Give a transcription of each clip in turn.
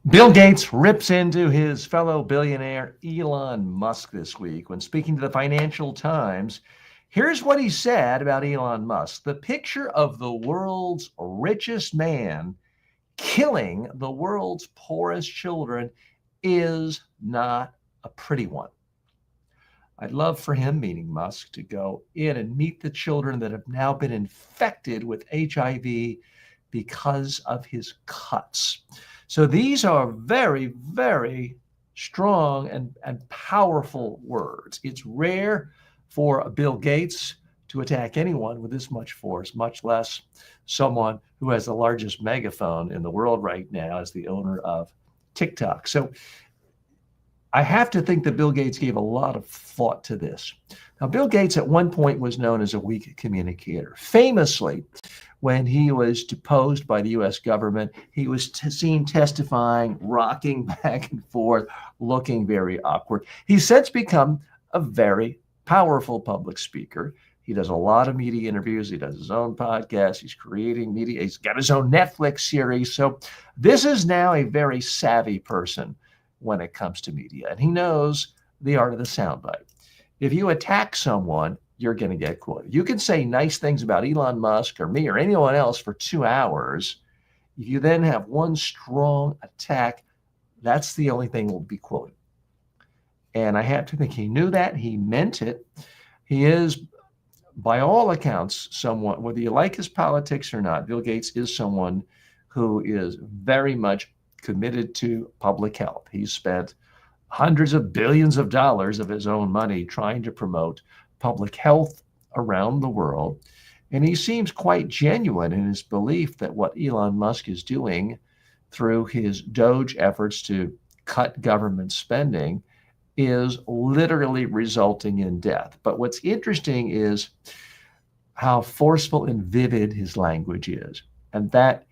Bill Gates rips into his fellow billionaire Elon Musk this week when speaking to the Financial Times. Here's what he said about Elon Musk. The picture of the world's richest man killing the world's poorest children is not a pretty one. I'd love for him, meaning Musk, to go in and meet the children that have now been infected with HIV because of his cuts. So these are very, very strong and powerful words. It's rare for Bill Gates to attack anyone with this much force, much less someone who has the largest megaphone in the world right now as the owner of TikTok. So I have to think that Bill Gates gave a lot of thought to this. Now, Bill Gates at one point was known as a weak communicator. Famously, when he was deposed by the US government, he was seen testifying, rocking back and forth, looking very awkward. He's since become a very powerful public speaker. He does a lot of media interviews. He does his own podcast. He's creating media. He's got his own Netflix series. So this is now a very savvy person when it comes to media. And he knows the art of the soundbite. If you attack someone, you're going to get quoted. You can say nice things about Elon Musk or me or anyone else for 2 hours. If you then have one strong attack, that's the only thing that will be quoted. And I have to think he knew that. He meant it. He is, by all accounts, someone, whether you like his politics or not, Bill Gates is someone who is very much committed to public health. He's spent hundreds of billions of dollars of his own money trying to promote public health around the world. And he seems quite genuine in his belief that what Elon Musk is doing through his Doge efforts to cut government spending is literally resulting in death. But what's interesting is how forceful and vivid his language is, and that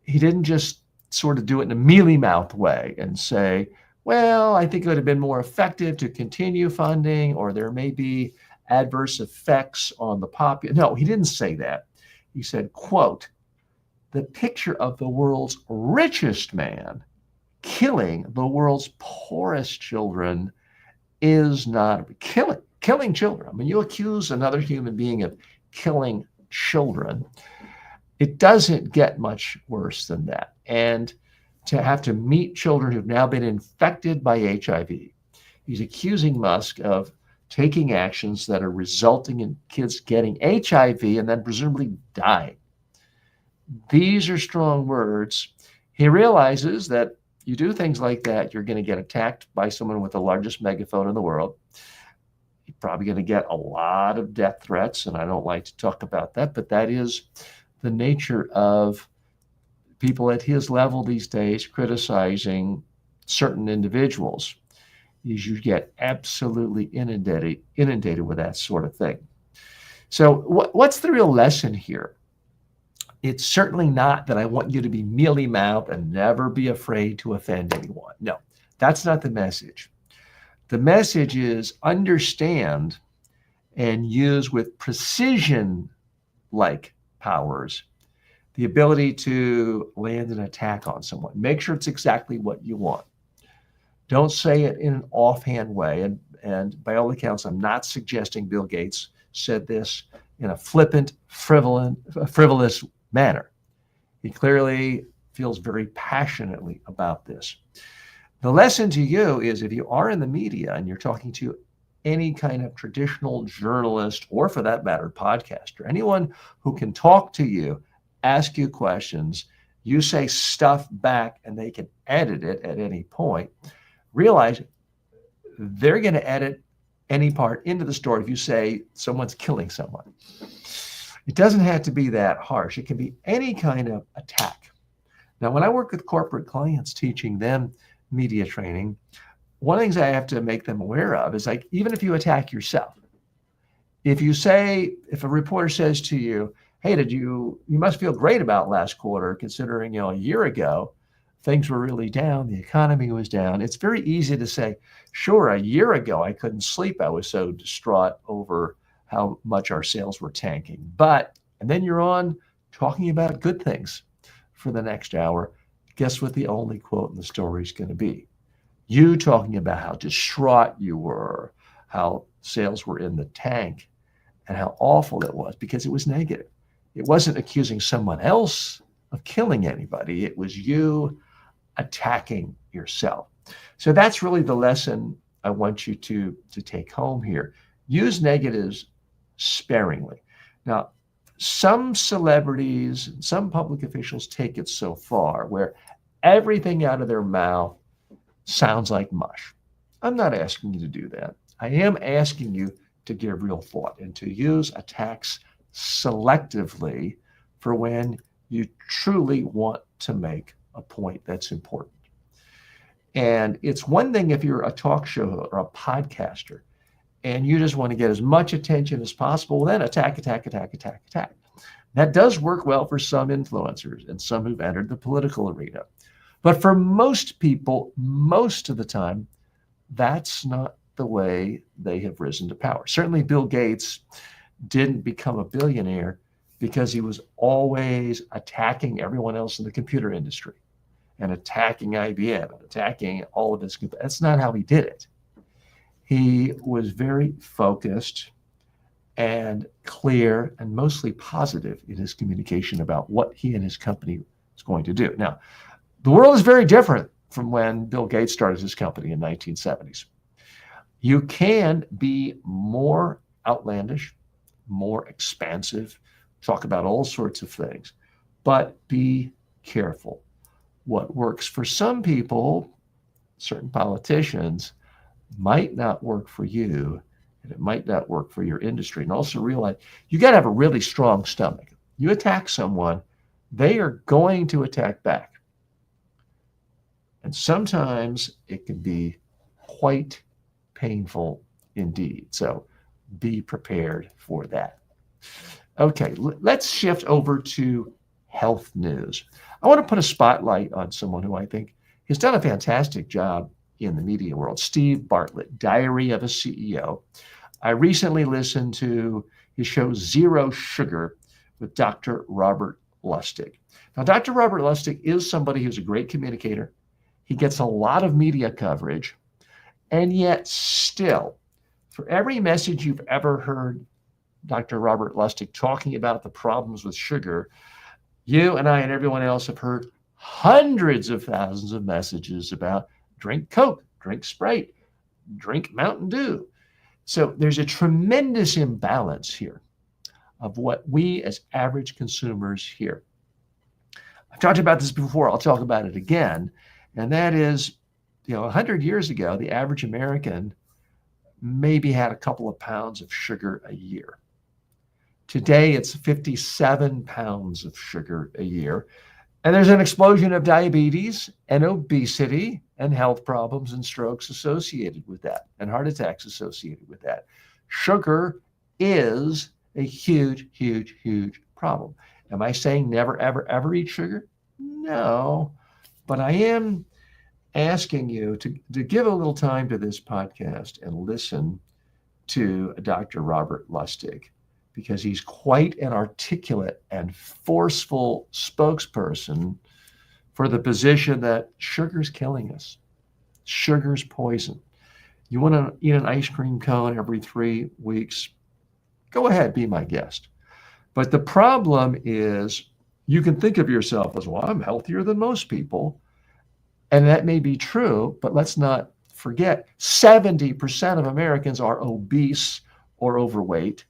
he didn't just sort of do it in a mealy-mouthed way and say, well, I think it would have been more effective to continue funding, or there may be adverse effects on the population. No, he didn't say that. He said, quote, the picture of the world's richest man killing the world's poorest children is not killing children. I mean, you accuse another human being of killing children, it doesn't get much worse than that. And to have to meet children who've now been infected by HIV, he's accusing Musk of taking actions that are resulting in kids getting HIV and then presumably dying. These are strong words. He realizes that you do things like that, you're going to get attacked by someone with the largest megaphone in the world. You're probably going to get a lot of death threats, and I don't like to talk about that, but that is the nature of people at his level these days criticizing certain individuals. Is you get absolutely inundated with that sort of thing. So what's the real lesson here? It's certainly not that I want you to be mealy-mouthed and never be afraid to offend anyone. No, that's not the message. The message is understand and use with precision-like powers the ability to land an attack on someone. Make sure it's exactly what you want. Don't say it in an offhand way. And by all accounts, I'm not suggesting Bill Gates said this in a flippant, frivolous manner. He clearly feels very passionately about this. The lesson to you is if you are in the media and you're talking to any kind of traditional journalist, or for that matter, podcaster, anyone who can talk to you, ask you questions, you say stuff back and they can edit it at any point, realize they're going to edit any part into the story if you say someone's killing someone. It doesn't have to be that harsh. It can be any kind of attack. Now, when I work with corporate clients teaching them media training, one of the things I have to make them aware of is, like, even if you attack yourself, if a reporter says to you, hey, you must feel great about last quarter, considering, a year ago, things were really down, the economy was down. It's very easy to say, sure, a year ago, I couldn't sleep. I was so distraught over how much our sales were tanking. And then you're on talking about good things for the next hour. guess what the only quote in the story is going to be? You talking about how distraught you were, how sales were in the tank, and how awful it was because it was negative. It wasn't accusing someone else of killing anybody. It was you attacking yourself. So that's really the lesson I want you to take home here. Use negatives sparingly. Now, some celebrities, some public officials take it so far where everything out of their mouth sounds like mush. I'm not asking you to do that. I am asking you to give real thought and to use attacks selectively for when you truly want to make a point that's important. And it's one thing if you're a talk show or a podcaster and you just want to get as much attention as possible, then attack, attack, attack, attack, attack. That does work well for some influencers and some who've entered the political arena. But for most people, most of the time, that's not the way they have risen to power. Certainly Bill Gates didn't become a billionaire because he was always attacking everyone else in the computer industry and attacking IBM and attacking all of his. That's not how he did it. He was very focused and clear and mostly positive in his communication about what he and his company was going to do. Now, the world is very different from when Bill Gates started his company in the 1970s. You can be more outlandish, more expansive, talk about all sorts of things, but be careful. What works for some people, certain politicians, might not work for you, and it might not work for your industry. And also realize you got to have a really strong stomach. You attack someone, they are going to attack back. And sometimes it can be quite painful indeed. So be prepared for that. Okay, let's shift over to health news. I want to put a spotlight on someone who I think has done a fantastic job in the media world, Steve Bartlett, Diary of a CEO. I recently listened to his show Zero Sugar with Dr. Robert Lustig. Now, Dr. Robert Lustig is somebody who's a great communicator. He gets a lot of media coverage, and yet still, for every message you've ever heard Dr. Robert Lustig talking about the problems with sugar, you and I and everyone else have heard hundreds of thousands of messages about drink Coke, drink Sprite, drink Mountain Dew. So there's a tremendous imbalance here of what we as average consumers hear. I've talked about this before. I'll talk about it again. And that is, 100 years ago, the average American maybe had a couple of pounds of sugar a year. Today, it's 57 pounds of sugar a year. And there's an explosion of diabetes and obesity and health problems and strokes associated with that and heart attacks associated with that. Sugar is a huge, huge, huge problem. Am I saying never, ever, ever eat sugar? No, but I am asking you to give a little time to this podcast and listen to Dr. Robert Lustig, because he's quite an articulate and forceful spokesperson for the position that sugar's killing us. Sugar's poison. You want to eat an ice cream cone every 3 weeks? Go ahead, be my guest. But the problem is you can think of yourself as, well, I'm healthier than most people. And that may be true, but let's not forget 70% of Americans are obese or overweight.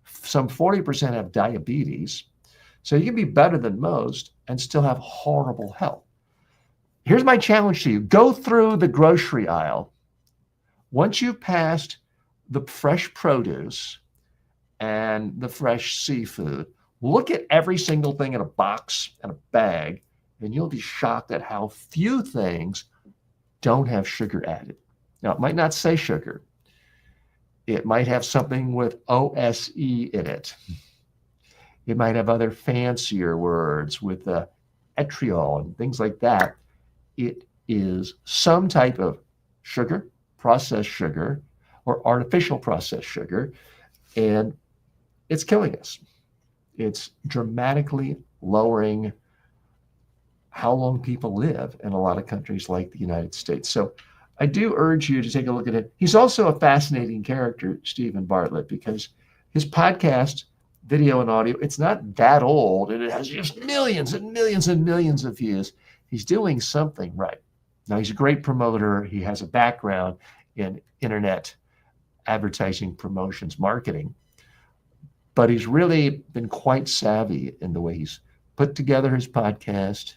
Some 40% have diabetes. So you can be better than most and still have horrible health. Here's my challenge to you. Go through the grocery aisle. Once you've passed the fresh produce and the fresh seafood, look at every single thing in a box and a bag, and you'll be shocked at how few things don't have sugar added. Now, it might not say sugar. It might have something with OSE in it. It might have other fancier words with etriol and things like that. It is some type of sugar, processed sugar, or artificial processed sugar, and it's killing us. It's dramatically lowering how long people live in a lot of countries like the United States. So I do urge you to take a look at it. He's also a fascinating character, Stephen Bartlett, because his podcast, video and audio, it's not that old, and it has just millions and millions and millions of views. He's doing something right. Now, he's a great promoter. He has a background in internet advertising, promotions, marketing, but he's really been quite savvy in the way he's put together his podcast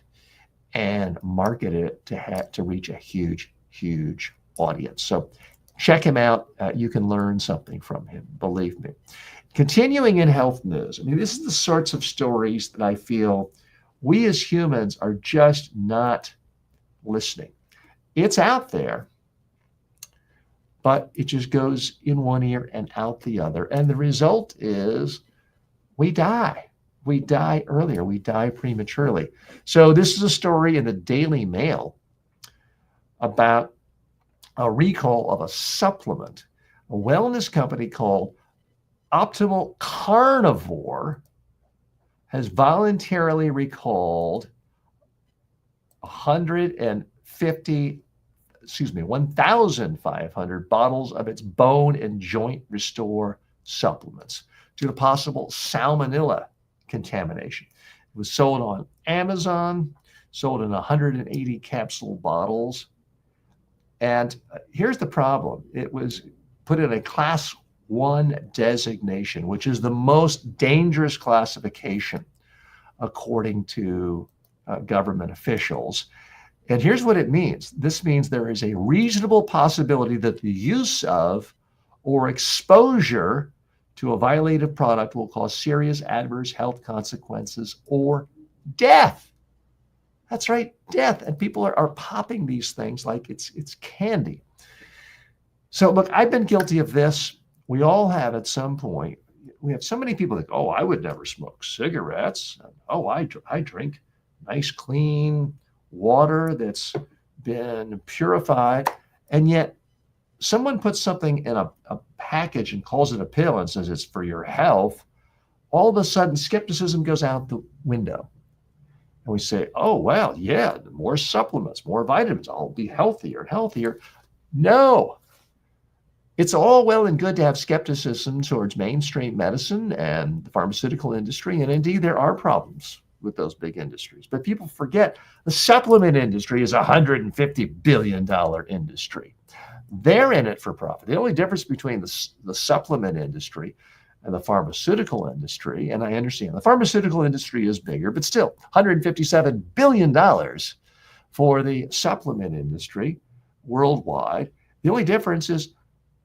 and marketed it to reach a huge audience. So check him out. You can learn something from him, believe me. Continuing in health news, I mean, this is the sorts of stories that I feel we as humans are just not listening. It's out there, but it just goes in one ear and out the other. And the result is we die. We die earlier. We die prematurely. So this is a story in the Daily Mail about a recall of a supplement. A wellness company called Optimal Carnivore has voluntarily recalled 1,500 bottles of its bone and joint restore supplements due to possible salmonella contamination. It was sold on Amazon, sold in 180 capsule bottles. And here's the problem. It was put in a class 1 designation, which is the most dangerous classification according to government officials. And here's what it means. This means there is a reasonable possibility that the use of or exposure to a violative product will cause serious adverse health consequences or death. That's right, death. And people are popping these things like it's candy. So look, I've been guilty of this. We all have at some point. We have so many people that, oh, I would never smoke cigarettes. Oh, I drink nice, clean water that's been purified. And yet someone puts something in a package and calls it a pill and says it's for your health. All of a sudden, skepticism goes out the window. And we say, oh, well, yeah, more supplements, more vitamins, I'll be healthier and healthier. No. It's all well and good to have skepticism towards mainstream medicine and the pharmaceutical industry. And indeed, there are problems with those big industries. But people forget the supplement industry is a $150 billion industry. They're in it for profit. The only difference between the supplement industry and the pharmaceutical industry, and I understand the pharmaceutical industry is bigger, but still $157 billion for the supplement industry worldwide. The only difference is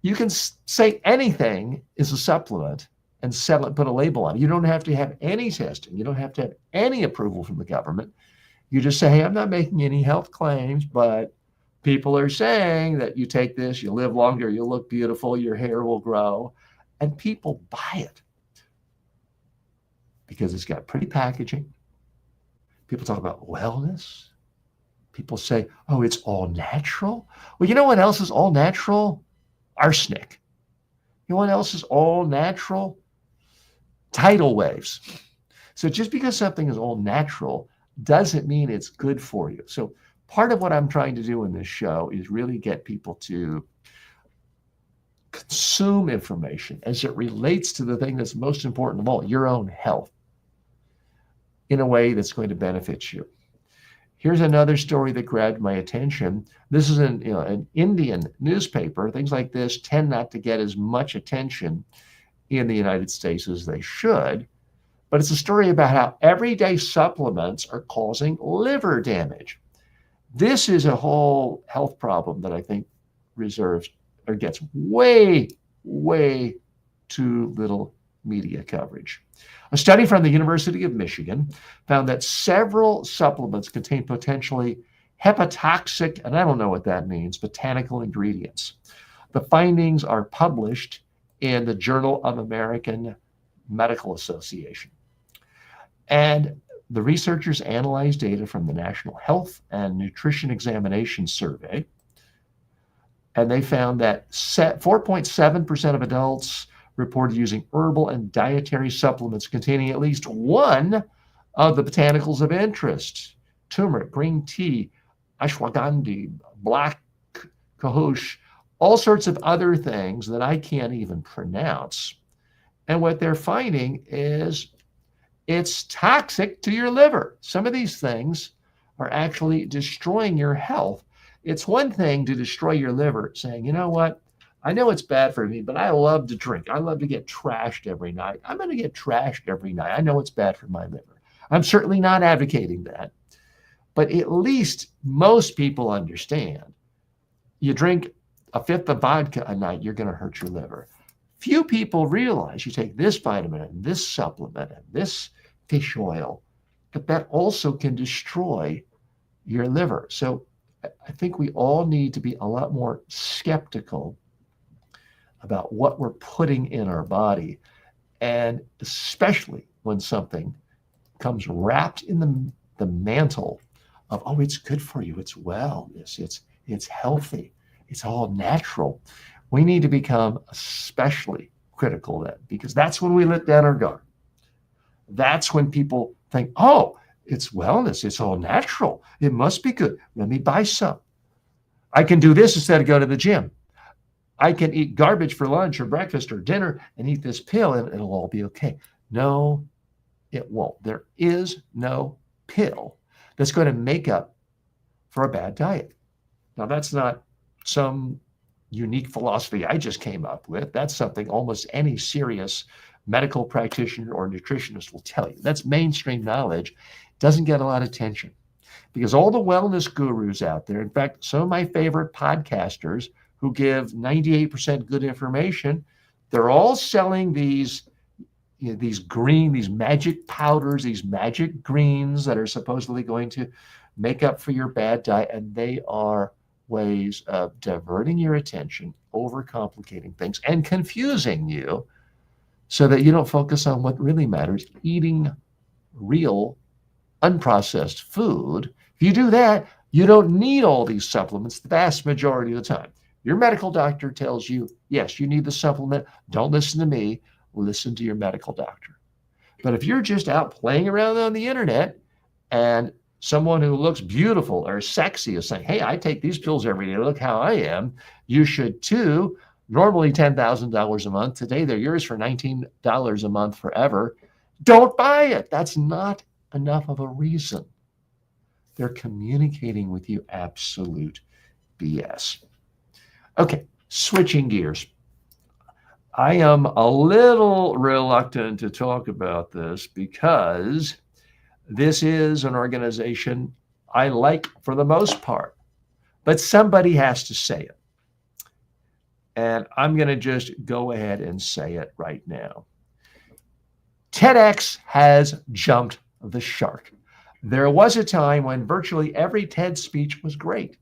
you can say anything is a supplement and sell it, put a label on it. You don't have to have any testing. You don't have to have any approval from the government. You just say, hey, I'm not making any health claims, but people are saying that you take this, you live longer, you'll look beautiful, your hair will grow. And people buy it because it's got pretty packaging. People talk about wellness. People say, oh, it's all natural. Well, you know what else is all natural? Arsenic. You know what else is all natural? Tidal waves. So just because something is all natural doesn't mean it's good for you. So part of what I'm trying to do in this show is really get people to consume information as it relates to the thing that's most important of all, your own health, in a way that's going to benefit you. Here's another story that grabbed my attention. This is an Indian newspaper. Things like this tend not to get as much attention in the United States as they should, but it's a story about how everyday supplements are causing liver damage. This is a whole health problem that I think reserves or gets way too little media coverage. A study from the University of Michigan found that several supplements contain potentially hepatotoxic, and I don't know what that means, botanical ingredients. The findings are published in the Journal of American Medical Association. And the researchers analyzed data from the National Health and Nutrition Examination Survey, and they found that 4.7% of adults reported using herbal and dietary supplements containing at least one of the botanicals of interest. turmeric, green tea, ashwagandha, black cohosh, all sorts of other things that I can't even pronounce. And what they're finding is it's toxic to your liver. Some of these things are actually destroying your health. It's one thing to destroy your liver saying, you know what? I know it's bad for me, but I love to drink. I love to get trashed every night. I'm going to get trashed every night. I know it's bad for my liver. I'm certainly not advocating that. But at least most people understand you drink a fifth of vodka a night, you're going to hurt your liver. Few people realize you take this vitamin and this supplement and this fish oil, but that also can destroy your liver. So I think we all need to be a lot more skeptical about what we're putting in our body, and especially when something comes wrapped in the mantle of, oh, it's good for you, it's wellness, it's healthy, it's all natural. We need to become especially critical then, because that's when we let down our guard. That's when people think, oh, it's wellness, it's all natural, it must be good, let me buy some. I can do this instead of go to the gym. I can eat garbage for lunch or breakfast or dinner and eat this pill and it'll all be okay. No, it won't. There is no pill that's going to make up for a bad diet. Now, that's not some unique philosophy I just came up with. That's something almost any serious medical practitioner or nutritionist will tell you. That's mainstream knowledge. Doesn't get a lot of attention because all the wellness gurus out there, in fact, some of my favorite podcasters who give 98% good information, they're all selling these magic powders, these magic greens that are supposedly going to make up for your bad diet, and they are ways of diverting your attention, overcomplicating things, and confusing you so that you don't focus on what really matters, eating real, unprocessed food. If you do that, you don't need all these supplements the vast majority of the time. Your medical doctor tells you, yes, you need the supplement. Don't listen to me. Listen to your medical doctor. But if you're just out playing around on the internet and someone who looks beautiful or sexy is saying, hey, I take these pills every day, look how I am, you should too. Normally $10,000 a month. Today they're yours for $19 a month forever. Don't buy it. That's not enough of a reason. They're communicating with you absolute BS. Okay, switching gears. I am a little reluctant to talk about this because this is an organization I like for the most part, but somebody has to say it. And I'm going to just go ahead and say it right now. TEDx has jumped the shark. There was a time when virtually every TED speech was great.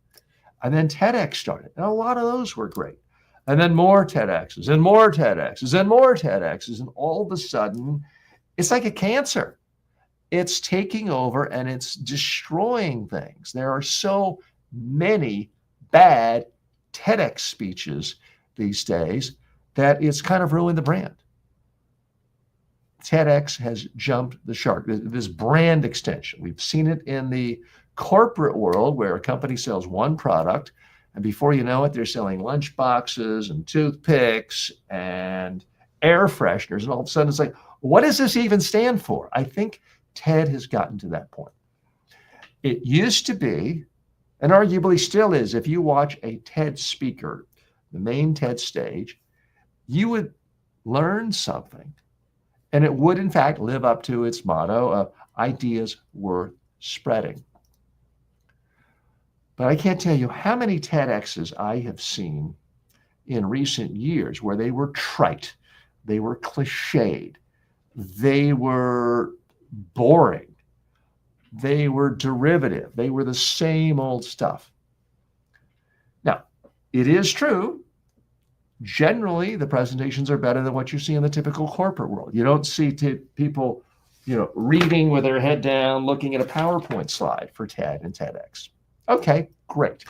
And then TEDx started, and a lot of those were great. And then more TEDx's and more TEDx's and more TEDx's. And all of a sudden, it's like a cancer. It's taking over and it's destroying things. There are so many bad TEDx speeches these days that it's kind of ruined the brand. TEDx has jumped the shark. This brand extension, we've seen it in the corporate world where a company sells one product, and before you know it, they're selling lunch boxes and toothpicks and air fresheners. And all of a sudden it's like, what does this even stand for? I think TED has gotten to that point. It used to be, and arguably still is, if you watch a TED speaker, the main TED stage, you would learn something. And it would, in fact, live up to its motto of ideas worth spreading. But I can't tell you how many TEDx's I have seen in recent years where they were trite, they were cliched, they were boring, they were derivative, they were the same old stuff. Now, it is true, generally the presentations are better than what you see in the typical corporate world. You don't see people, reading with their head down, looking at a PowerPoint slide for TED and TEDx. Okay, great.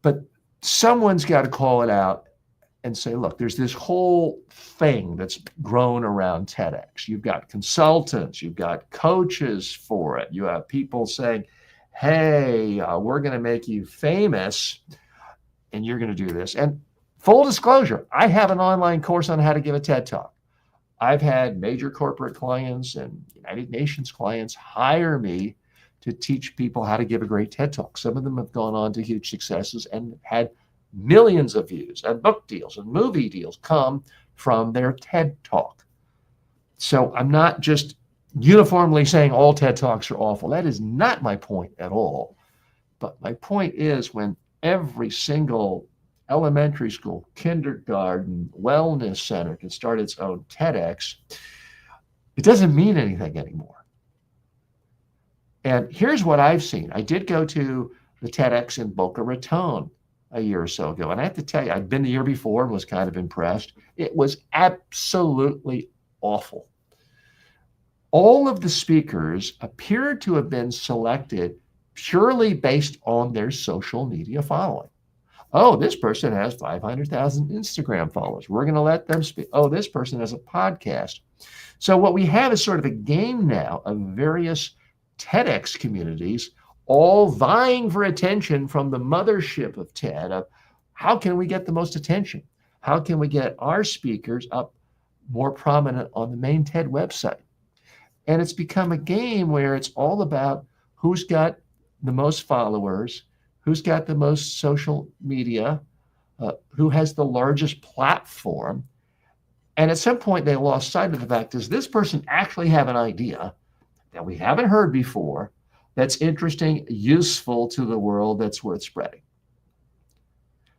But someone's got to call it out and say, look, there's this whole thing that's grown around TEDx. You've got consultants, you've got coaches for it. You have people saying, hey, we're going to make you famous and you're going to do this. And full disclosure, I have an online course on how to give a TED Talk. I've had major corporate clients and United Nations clients hire me to teach people how to give a great TED Talk. Some of them have gone on to huge successes and had millions of views, and book deals and movie deals come from their TED Talk. So I'm not just uniformly saying all TED Talks are awful. That is not my point at all. But my point is, when every single elementary school, kindergarten, wellness center can start its own TEDx, it doesn't mean anything anymore. And here's what I've seen. I did go to the TEDx in Boca Raton a year or so ago. And I have to tell you, I'd been the year before and was kind of impressed. It was absolutely awful. All of the speakers appeared to have been selected purely based on their social media following. Oh, this person has 500,000 Instagram followers. We're going to let them speak. Oh, this person has a podcast. So what we have is sort of a game now of various TEDx communities all vying for attention from the mothership of TED, of how can we get the most attention? How can we get our speakers up more prominent on the main TED website? And it's become a game where it's all about who's got the most followers, who's got the most social media, who has the largest platform. And at some point they lost sight of the fact, does this person actually have an idea that we haven't heard before, that's interesting, useful to the world, that's worth spreading?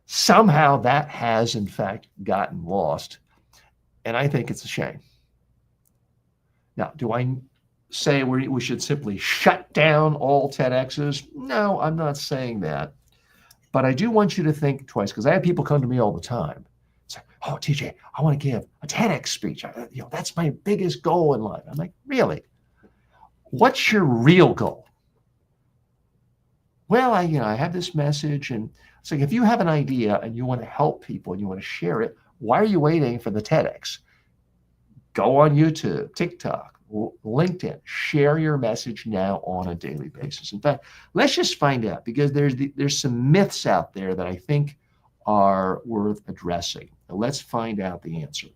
Somehow that has, in fact, gotten lost. And I think it's a shame. Now, do I say we should simply shut down all TEDx's? No, I'm not saying that. But I do want you to think twice, because I have people come to me all the time. Say, oh, TJ, I want to give a TEDx speech. That's my biggest goal in life. I'm like, really? What's your real goal? Well, I have this message, and it's like, if you have an idea and you want to help people and you want to share it, why are you waiting for the TEDx? Go on YouTube, TikTok, LinkedIn, share your message now on a daily basis. In fact, let's just find out, because there's some myths out there that I think are worth addressing. Now, let's find out the answer.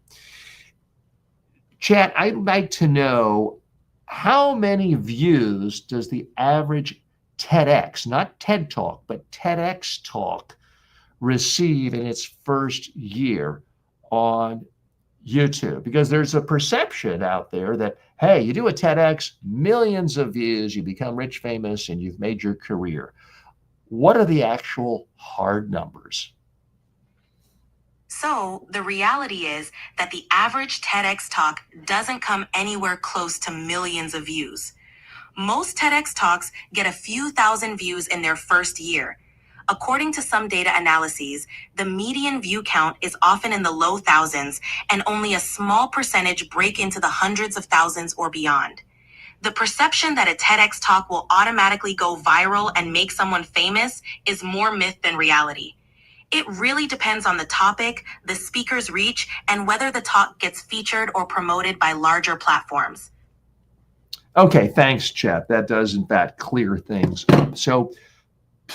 Chat, I'd like to know, how many views does the average TEDx, not TED Talk, but TEDx talk, receive in its first year on YouTube? Because there's a perception out there that, hey, you do a TEDx, millions of views, you become rich, famous, and you've made your career. What are the actual hard numbers? So the reality is that the average TEDx talk doesn't come anywhere close to millions of views. Most TEDx talks get a few thousand views in their first year. According to some data analyses, the median view count is often in the low thousands, and only a small percentage break into the hundreds of thousands or beyond. The perception that a TEDx talk will automatically go viral and make someone famous is more myth than reality. It really depends on the topic, the speaker's reach, and whether the talk gets featured or promoted by larger platforms. Okay, thanks, Chet. That does, in fact, clear things up. So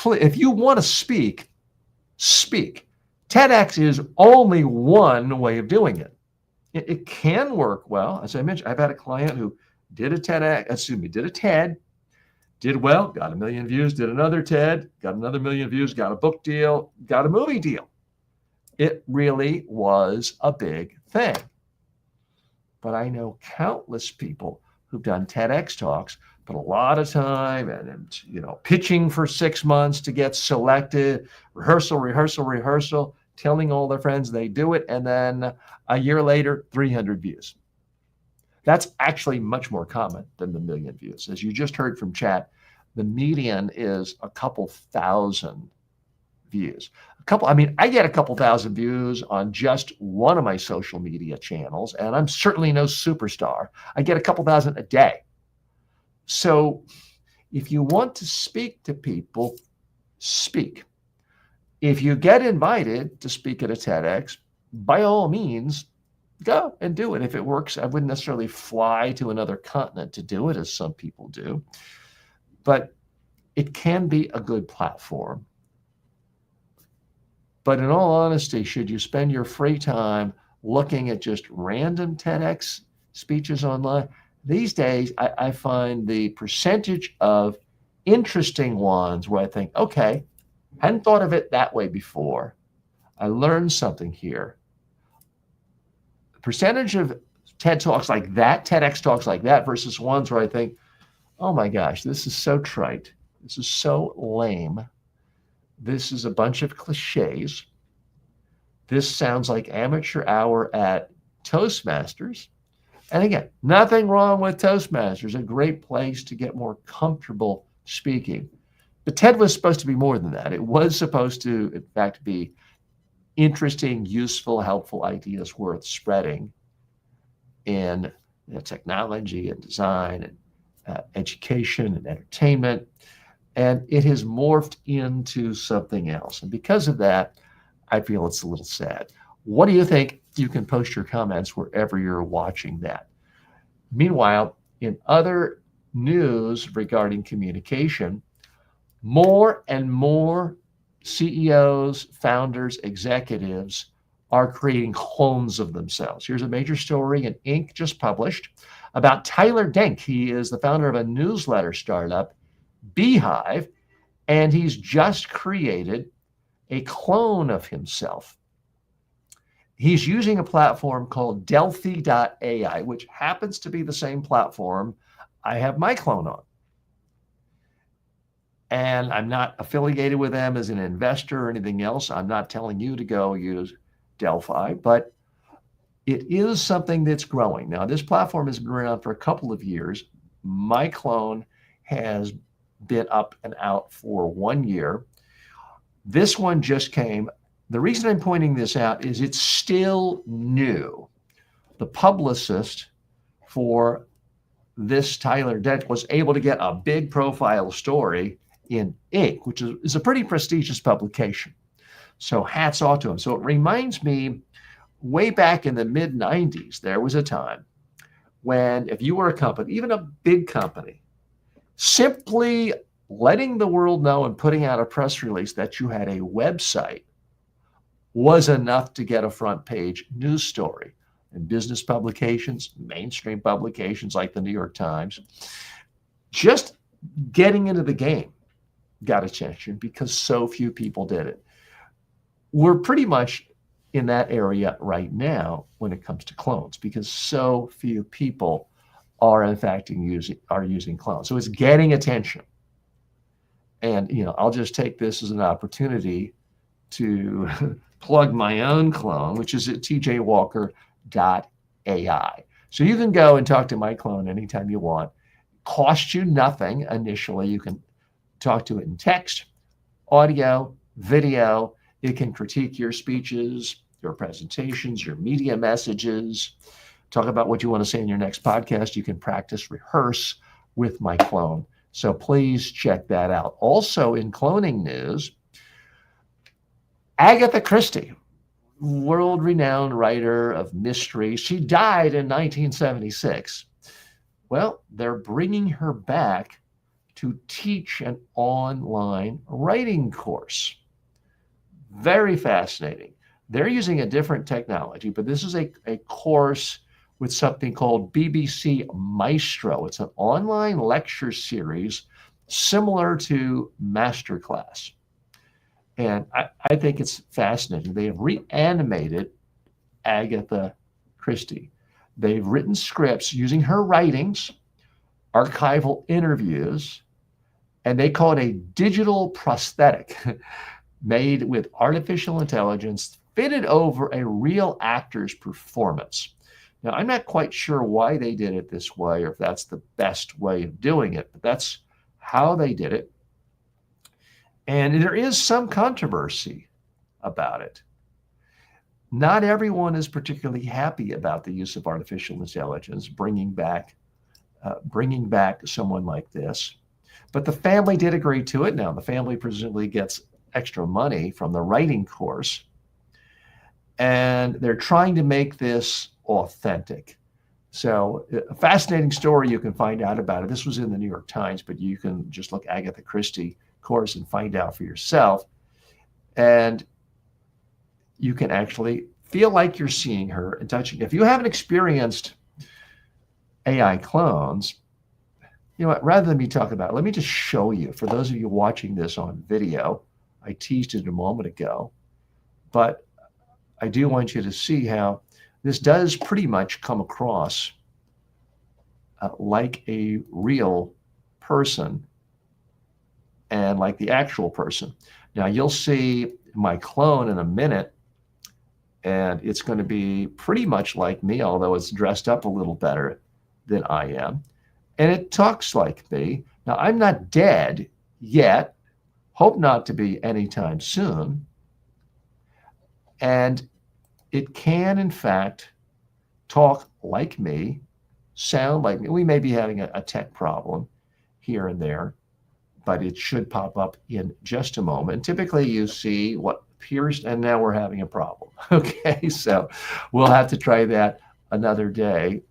if you want to speak, speak. TEDx is only one way of doing it. It can work well. As I mentioned, I've had a client who did a TED, did well, got 1 million views, did another TED, got another 1 million views, got a book deal, got a movie deal. It really was a big thing. But I know countless people who've done TEDx talks, put a lot of time and pitching for 6 months to get selected, rehearsal, telling all their friends they do it, and then a year later, 300 views. That's actually much more common than the 1 million views. As you just heard from chat, the median is a couple thousand views. I get a couple thousand views on just one of my social media channels, and I'm certainly no superstar. I get a couple thousand a day. So if you want to speak to people, speak. If you get invited to speak at a TEDx, by all means, go and do it. If it works, I wouldn't necessarily fly to another continent to do it, as some people do. But it can be a good platform. But in all honesty, should you spend your free time looking at just random TEDx speeches online? These days, I find the percentage of interesting ones where I think, okay, hadn't thought of it that way before. I learned something here. The percentage of TED Talks like that, TEDx talks like that, versus ones where I think, oh my gosh, this is so trite. This is so lame. This is a bunch of cliches. This sounds like amateur hour at Toastmasters. And again, nothing wrong with Toastmasters, a great place to get more comfortable speaking. But TED was supposed to be more than that. It was supposed to, in fact, be interesting, useful, helpful ideas worth spreading in technology and design and education and entertainment. And it has morphed into something else. And because of that, I feel it's a little sad. What do you think? You can post your comments wherever you're watching that. Meanwhile, in other news regarding communication, more and more CEOs, founders, executives are creating clones of themselves. Here's a major story in Inc. just published about Tyler Denk. He is the founder of a newsletter startup, Beehive, and he's just created a clone of himself. He's using a platform called Delphi.ai, which happens to be the same platform I have my clone on. And I'm not affiliated with them as an investor or anything else. I'm not telling you to go use Delphi, but it is something that's growing. Now, this platform has been around for a couple of years. My clone has been up and out for 1 year. This one just came. The reason I'm pointing this out is it's still new. The publicist for this Tyler Dent was able to get a big profile story in Inc., which is a pretty prestigious publication. So hats off to him. So it reminds me, way back in the mid-90s, there was a time when if you were a company, even a big company, simply letting the world know and putting out a press release that you had a website was enough to get a front page news story. In business publications, mainstream publications like the New York Times, just getting into the game got attention because so few people did it. We're pretty much in that area right now when it comes to clones because so few people are in fact using clones. So it's getting attention. And I'll just take this as an opportunity to plug my own clone, which is at tjwalker.ai. So you can go and talk to my clone anytime you want. Cost you nothing initially. You can talk to it in text, audio, video. It can critique your speeches, your presentations, your media messages, talk about what you want to say in your next podcast. You can practice, rehearse with my clone. So please check that out. Also in cloning news, Agatha Christie, world-renowned writer of mystery. She died in 1976. Well, they're bringing her back to teach an online writing course. Very fascinating. They're using a different technology, but this is a course with something called BBC Maestro. It's an online lecture series similar to Masterclass. And I think it's fascinating. They have reanimated Agatha Christie. They've written scripts using her writings, archival interviews, and they call it a digital prosthetic made with artificial intelligence fitted over a real actor's performance. Now, I'm not quite sure why they did it this way or if that's the best way of doing it, but that's how they did it. And there is some controversy about it. Not everyone is particularly happy about the use of artificial intelligence, bringing back someone like this. But the family did agree to it. Now, the family presumably gets extra money from the writing course. and they're trying to make this authentic. So a fascinating story you can find out about it. This was in the New York Times, but you can just look Agatha Christie course and find out for yourself. And you can actually feel like you're seeing her and touching. If you haven't experienced AI clones, you know what, rather than me talk about it, let me just show you. For those of you watching this on video, I teased it a moment ago, but I do want you to see how this does pretty much come across like a real person and like the actual person. Now you'll see my clone in a minute, and it's going to be pretty much like me, although it's dressed up a little better than I am. And it talks like me. Now, I'm not dead yet, hope not to be anytime soon. And it can, in fact, talk like me, sound like me. We may be having a tech problem here and there, but it should pop up in just a moment. Typically, you see what appears, and now we're having a problem. Okay, so we'll have to try that another day,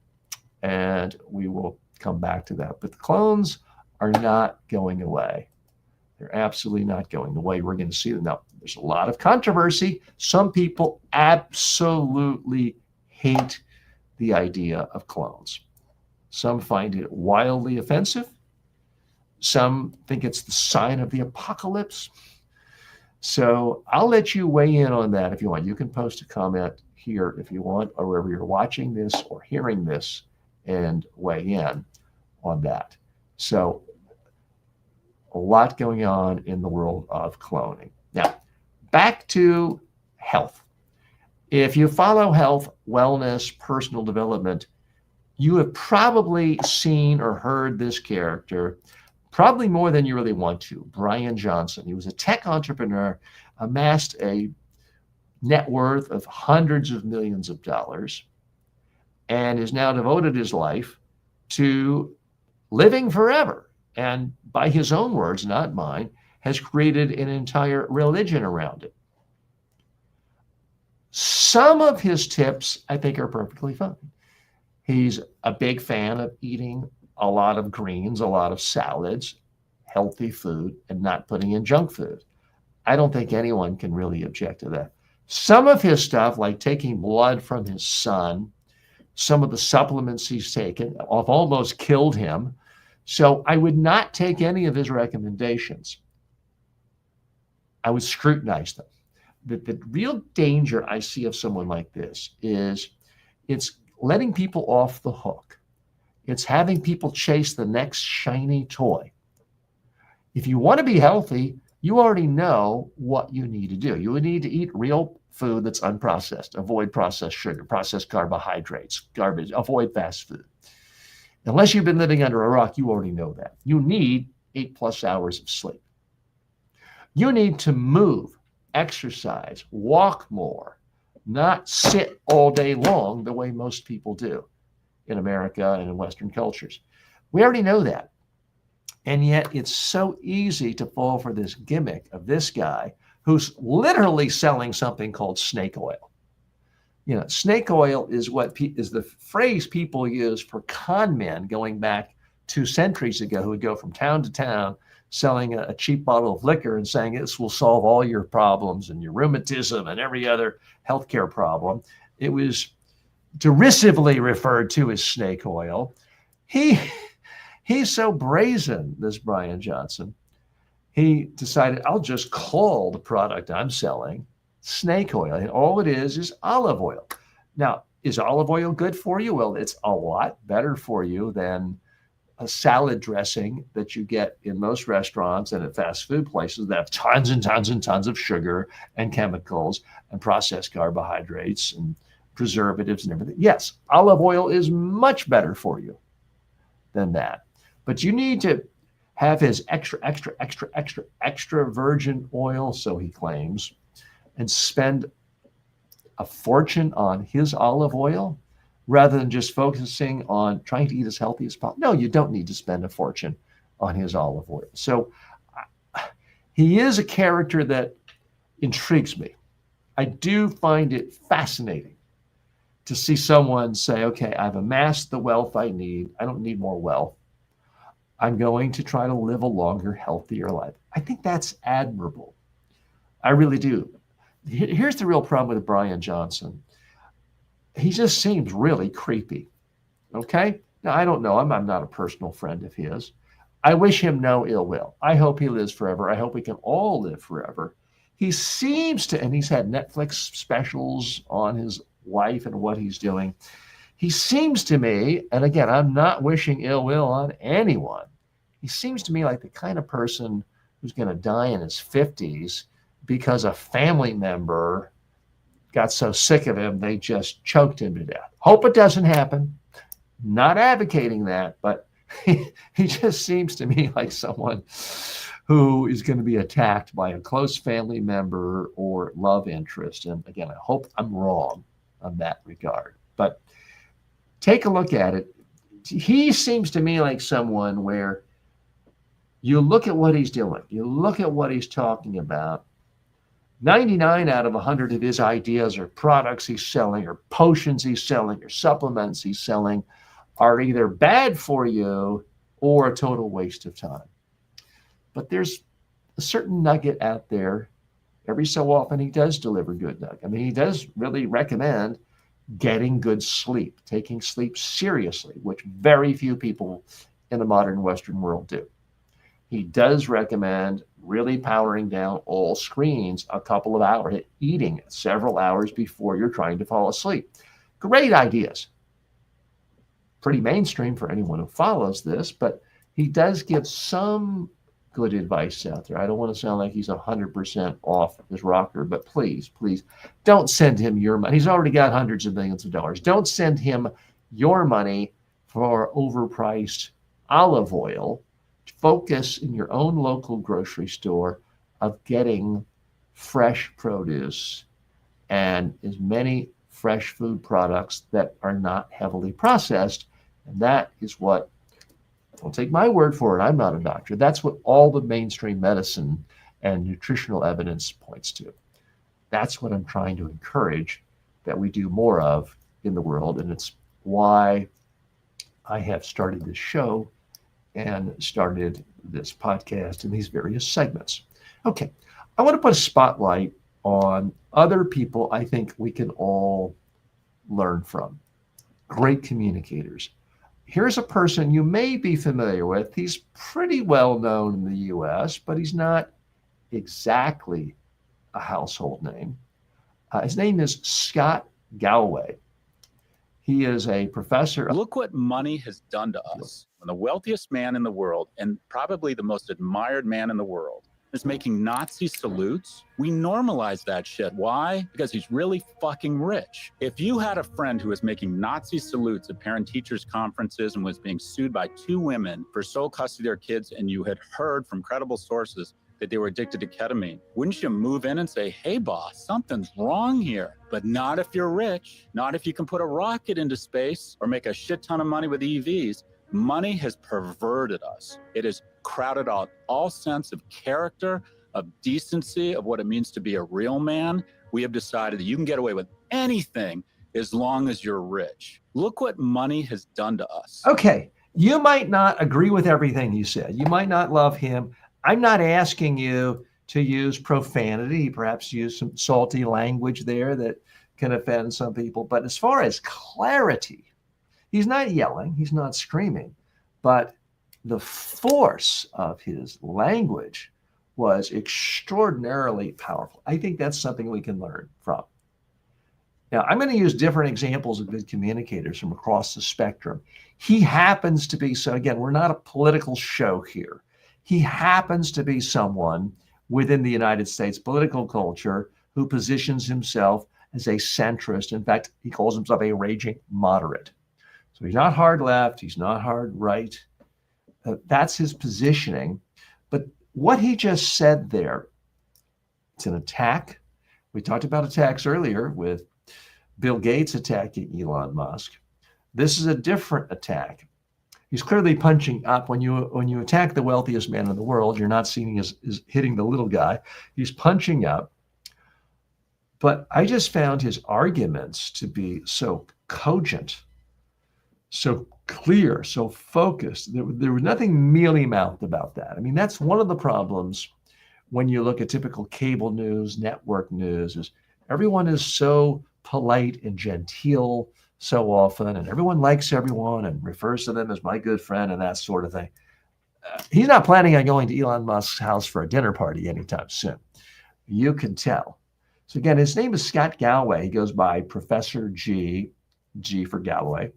and we will come back to that. But the clones are not going away. They're absolutely not going away. We're going to see them. Now, there's a lot of controversy. Some people absolutely hate the idea of clones. Some find it wildly offensive. Some think it's the sign of the apocalypse. So I'll let you weigh in on that if you want. You can post a comment here if you want, or wherever you're watching this or hearing this, and weigh in on that. So a lot going on in the world of cloning. Now, back to health. If you follow health, wellness, personal development, you have probably seen or heard this character, probably more than you really want to, Brian Johnson. He was a tech entrepreneur, amassed a net worth of hundreds of millions of dollars, and has now devoted his life to living forever. And by his own words, not mine, has created an entire religion around it. Some of his tips, I think, are perfectly fine. He's a big fan of eating a lot of greens, a lot of salads, healthy food, and not putting in junk food. I don't think anyone can really object to that. Some of his stuff, like taking blood from his son, some of the supplements he's taken, have almost killed him. So I would not take any of his recommendations. I would scrutinize them. The real danger I see of someone like this is it's letting people off the hook. It's having people chase the next shiny toy. If you want to be healthy, you already know what you need to do. You would need to eat real food that's unprocessed, avoid processed sugar, processed carbohydrates, garbage, avoid fast food. Unless you've been living under a rock, you already know that. You need 8+ hours of sleep. You need to move, exercise, walk more, not sit all day long the way most people do in America and in Western cultures. We already know that. And yet it's so easy to fall for this gimmick of this guy who's literally selling something called snake oil. You know, snake oil is is the phrase people use for con men going back 2 centuries ago, who would go from town to town selling a cheap bottle of liquor and saying this will solve all your problems and your rheumatism and every other healthcare problem. It was derisively referred to as snake oil. He's so brazen, this Brian Johnson. He decided, I'll just call the product I'm selling snake oil. And all it is olive oil. Now, is olive oil good for you? Well, it's a lot better for you than a salad dressing that you get in most restaurants and at fast food places that have tons and tons and tons of sugar and chemicals and processed carbohydrates and preservatives and everything. Yes, olive oil is much better for you than that. But you need to have his extra virgin oil, so he claims, and spend a fortune on his olive oil rather than just focusing on trying to eat as healthy as possible. No, you don't need to spend a fortune on his olive oil. So he is a character that intrigues me. I do find it fascinating to see someone say, okay, I've amassed the wealth I need. I don't need more wealth. I'm going to try to live a longer, healthier life. I think that's admirable. I really do. Here's the real problem with Brian Johnson. He just seems really creepy. Okay? Now, I don't know him. I'm not a personal friend of his. I wish him no ill will. I hope he lives forever. I hope we can all live forever. He seems to, and he's had Netflix specials on his life and what he's doing. He seems to me, and again, I'm not wishing ill will on anyone. He seems to me like the kind of person who's going to die in his 50s because a family member got so sick of him, they just choked him to death. Hope it doesn't happen. Not advocating that, but he just seems to me like someone who is going to be attacked by a close family member or love interest. And again, I hope I'm wrong on that regard. But take a look at it. He seems to me like someone where you look at what he's doing, you look at what he's talking about. 99 out of 100 of his ideas or products he's selling or potions he's selling or supplements he's selling are either bad for you or a total waste of time. But there's a certain nugget out there. Every so often he does deliver good nugget. I mean, he does really recommend getting good sleep, taking sleep seriously, which very few people in the modern Western world do. He does recommend really powering down all screens a couple of hours, eating several hours before you're trying to fall asleep. Great ideas. Pretty mainstream for anyone who follows this, but he does give some good advice out there. I don't want to sound like he's 100% off his rocker, but please, please don't send him your money. He's already got hundreds of millions of dollars. Don't send him your money for overpriced olive oil. Focus in your own local grocery store of getting fresh produce and as many fresh food products that are not heavily processed. And that is what, don't take my word for it, I'm not a doctor. That's what all the mainstream medicine and nutritional evidence points to. That's what I'm trying to encourage that we do more of in the world. And it's why I have started this show and started this podcast in these various segments. Okay, I want to put a spotlight on other people I think we can all learn from. Great communicators. Here's a person you may be familiar with. He's pretty well known in the US, but he's not exactly a household name. His name is Scott Galloway. He is a professor. Look what money has done to us. When the wealthiest man in the world, and probably the most admired man in the world, is making Nazi salutes, we normalize that shit. Why? Because he's really fucking rich. If you had a friend who was making Nazi salutes at parent-teachers conferences and was being sued by 2 women for sole custody of their kids, and you had heard from credible sources that they were addicted to ketamine, wouldn't you move in and say, hey boss, something's wrong here? But not if you're rich, not if you can put a rocket into space or make a shit ton of money with EVs. Money has perverted us. It has crowded out all sense of character, of decency, of what it means to be a real man. We have decided that you can get away with anything as long as you're rich. Look what money has done to us. Okay, you might not agree with everything he said. You might not love him. I'm not asking you to use profanity, perhaps use some salty language there that can offend some people. But as far as clarity, he's not yelling, he's not screaming, but the force of his language was extraordinarily powerful. I think that's something we can learn from. Now, I'm going to use different examples of good communicators from across the spectrum. He happens to be, so again, we're not a political show here. He happens to be someone within the United States political culture who positions himself as a centrist. In fact, he calls himself a raging moderate. So he's not hard left, he's not hard right. That's his positioning. But what he just said there, it's an attack. We talked about attacks earlier with Bill Gates attacking Elon Musk. This is a different attack. He's clearly punching up. When you attack the wealthiest man in the world, you're not seeing as hitting the little guy. He's punching up. But I just found his arguments to be so cogent, so clear, so focused. There was nothing mealy-mouthed about that. I mean, that's one of the problems when you look at typical cable news, network news, is everyone is so polite and genteel so often, and everyone likes everyone and refers to them as my good friend and that sort of thing. He's not planning on going to Elon Musk's house for a dinner party anytime soon. You can tell. So again, his name is Scott Galloway. He goes by Professor G, G for Galloway.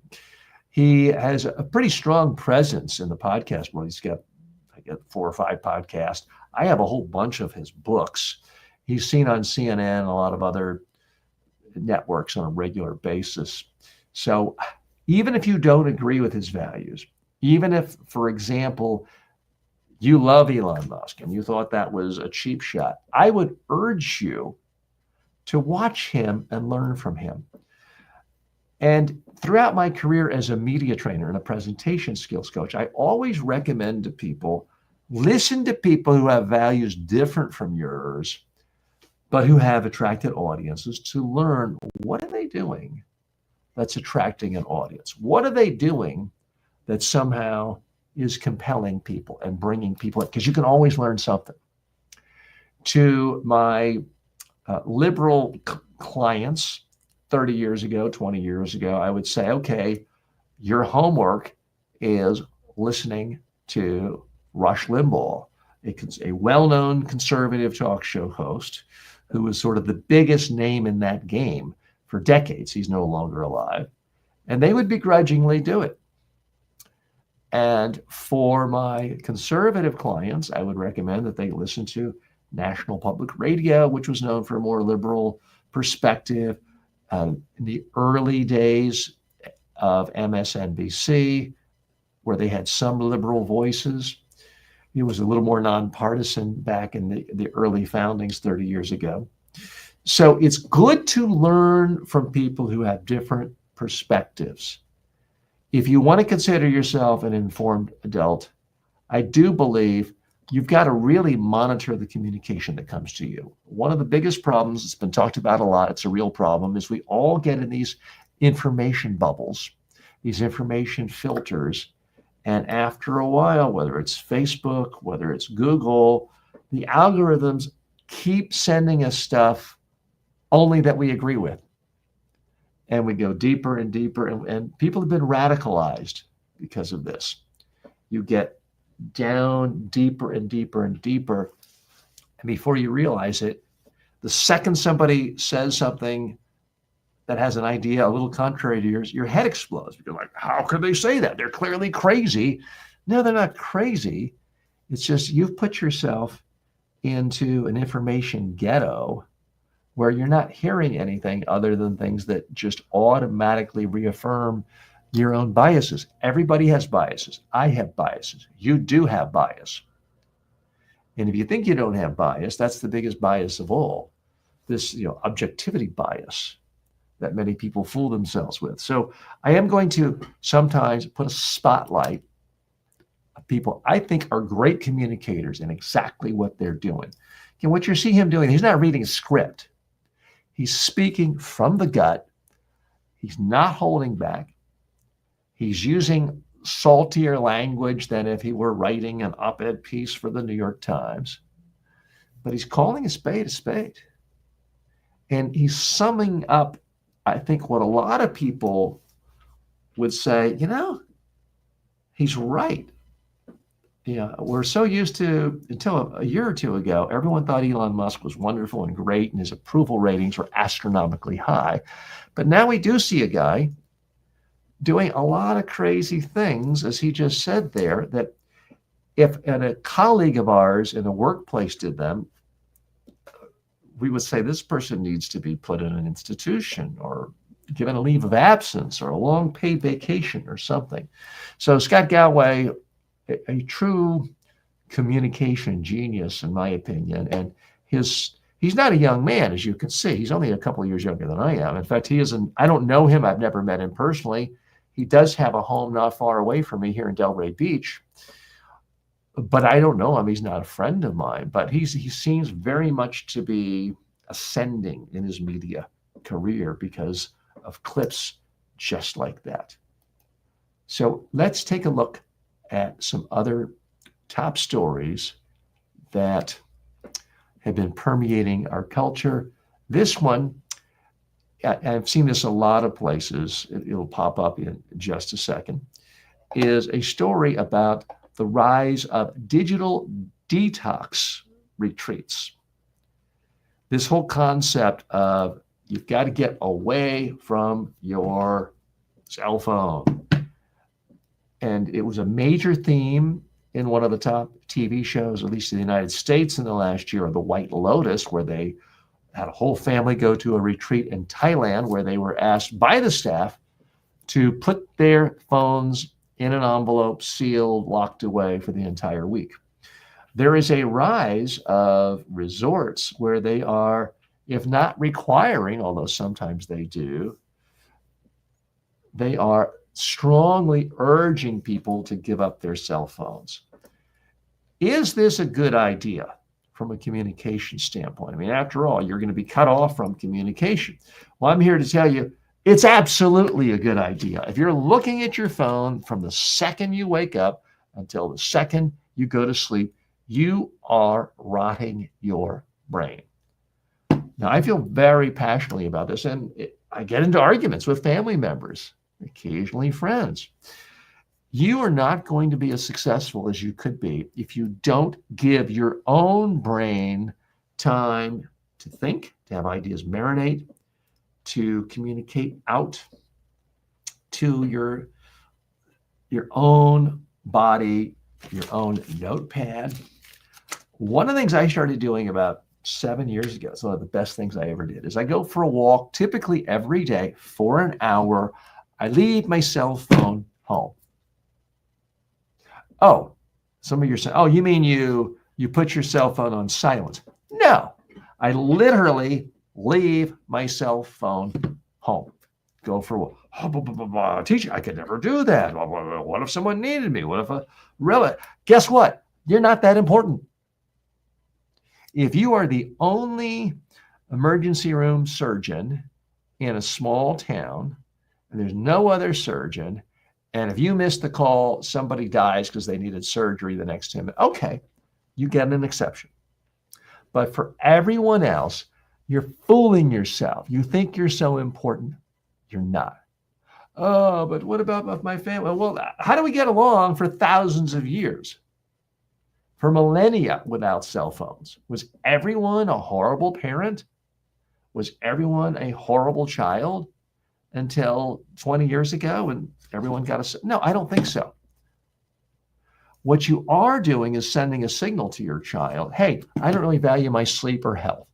He has a pretty strong presence in the podcast world. He's got, I guess, 4 or 5 podcasts. I have a whole bunch of his books. He's seen on CNN and a lot of other networks on a regular basis. So even if you don't agree with his values, even if, for example, you love Elon Musk and you thought that was a cheap shot, I would urge you to watch him and learn from him. And throughout my career as a media trainer and a presentation skills coach, I always recommend to people, listen to people who have values different from yours, but who have attracted audiences, to learn, what are they doing that's attracting an audience? What are they doing that somehow is compelling people and bringing people in? Because you can always learn something. To my liberal clients 30 years ago, 20 years ago, I would say, okay, your homework is listening to Rush Limbaugh, a well-known conservative talk show host who was sort of the biggest name in that game for decades. He's no longer alive. And they would begrudgingly do it. And for my conservative clients, I would recommend that they listen to National Public Radio, which was known for a more liberal perspective. In the early days of MSNBC, where they had some liberal voices, it was a little more nonpartisan back in the early foundings 30 years ago. So it's good to learn from people who have different perspectives. If you want to consider yourself an informed adult, I do believe you've got to really monitor the communication that comes to you. One of the biggest problems, it's been talked about a lot, it's a real problem, is we all get in these information bubbles, these information filters. And after a while, whether it's Facebook, whether it's Google, the algorithms keep sending us stuff only that we agree with. And we go deeper and deeper, and people have been radicalized because of this. You get down deeper and deeper and deeper, and before you realize it, the second somebody says something that has an idea a little contrary to yours, your head explodes. You're like, how could they say that? They're clearly crazy. No, they're not crazy. It's just you've put yourself into an information ghetto where you're not hearing anything other than things that just automatically reaffirm your own biases. Everybody has biases. I have biases. You do have bias. And if you think you don't have bias, that's the biggest bias of all. This, objectivity bias that many people fool themselves with. So I am going to sometimes put a spotlight of people I think are great communicators in exactly what they're doing. What you see him doing, he's not reading a script. He's speaking from the gut. He's not holding back. He's using saltier language than if he were writing an op-ed piece for the New York Times. But he's calling a spade a spade. And he's summing up, I think, what a lot of people would say, he's right. We're so used to, until a year or two ago, everyone thought Elon Musk was wonderful and great, and his approval ratings were astronomically high. But now we do see a guy doing a lot of crazy things, as he just said there, that if a colleague of ours in a workplace did them, we would say this person needs to be put in an institution or given a leave of absence or a long paid vacation or something. So Scott Galloway, a true communication genius, in my opinion, and he's not a young man, as you can see. He's only a couple of years younger than I am. In fact, I don't know him. I've never met him personally. He does have a home not far away from me here in Delray Beach, but I don't know him. He's not a friend of mine, but he seems very much to be ascending in his media career because of clips just like that. So let's take a look at some other top stories that have been permeating our culture. This one, I've seen this a lot of places, it'll pop up in just a second, is a story about the rise of digital detox retreats. This whole concept of you've got to get away from your cell phone. And it was a major theme in one of the top TV shows, at least in the United States in the last year, The White Lotus, where they had a whole family go to a retreat in Thailand where they were asked by the staff to put their phones in an envelope, sealed, locked away for the entire week. There is a rise of resorts where they are, if not requiring, although sometimes they do, they are strongly urging people to give up their cell phones. Is this a good idea from a communication standpoint? I mean, after all, you're going to be cut off from communication. Well, I'm here to tell you, it's absolutely a good idea. If you're looking at your phone from the second you wake up until the second you go to sleep, you are rotting your brain. Now, I feel very passionately about this, and I get into arguments with family members, occasionally friends. You are not going to be as successful as you could be if you don't give your own brain time to think, to have ideas marinate, to communicate out to your own body, your own notepad. One of the things I started doing about 7 years ago, it's one of the best things I ever did, is I go for a walk typically every day for an hour. I leave my cell phone home. Oh, some of you are saying, oh, you mean you put your cell phone on silent? No, I literally leave my cell phone home. Go for a walk. Oh, teacher, I could never do that. What if someone needed me? What if a relative? Guess what? You're not that important. If you are the only emergency room surgeon in a small town, and there's no other surgeon, and if you miss the call, somebody dies because they needed surgery the next 10 minutes, okay, you get an exception. But for everyone else, you're fooling yourself. You think you're so important. You're not. Oh, but what about my family? Well, how do we get along for thousands of years? For millennia without cell phones? Was everyone a horrible parent? Was everyone a horrible child until 20 years ago when everyone got a... No, I don't think so. What you are doing is sending a signal to your child. Hey, I don't really value my sleep or health.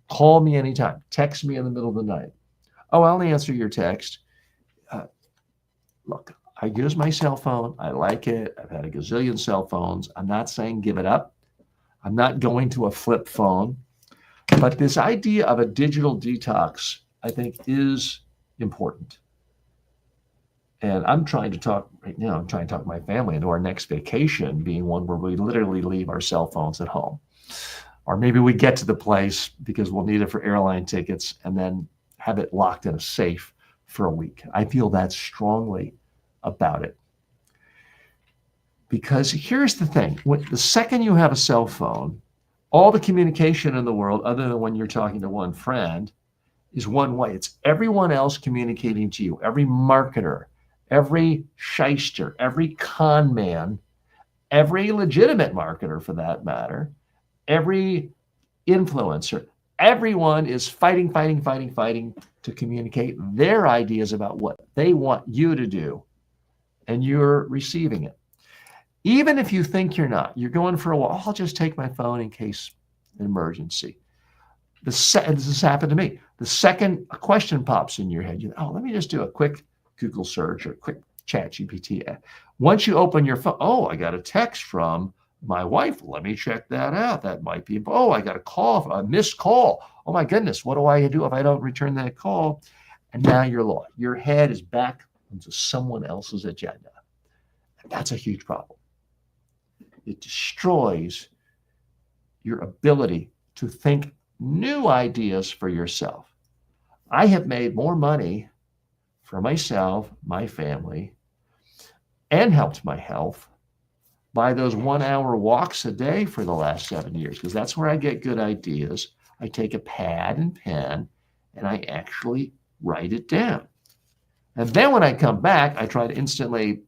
Call me anytime. Text me in the middle of the night. Oh, I'll answer your text. Look, I use my cell phone. I like it. I've had a gazillion cell phones. I'm not saying give it up. I'm not going to a flip phone. But this idea of a digital detox, I think, is important. And I'm trying to talk right now, I'm trying to talk my family into our next vacation being one where we literally leave our cell phones at home. Or maybe we get to the place because we'll need it for airline tickets and then have it locked in a safe for a week. I feel that strongly about it. Because here's the thing, the second you have a cell phone, all the communication in the world, other than when you're talking to one friend, is one way. It's everyone else communicating to you, every marketer, every shyster, every con man, every legitimate marketer for that matter, every influencer. Everyone is fighting to communicate their ideas about what they want you to do, and you're receiving it. Even if you think you're not, you're going for a walk, I'll just take my phone in case an emergency. This has happened to me. The second a question pops in your head, let me just do a quick Google search or a quick ChatGPT. Once you open your phone, I got a text from my wife. Let me check that out. That might be, I got a missed call. Oh my goodness, what do I do if I don't return that call? And now you're lost. Your head is back into someone else's agenda. And that's a huge problem. It destroys your ability to think new ideas for yourself. I have made more money for myself, my family, and helped my health by those 1 hour walks a day for the last 7 years, because that's where I get good ideas. I take a pad and pen and I actually write it down. And then when I come back, I try to instantly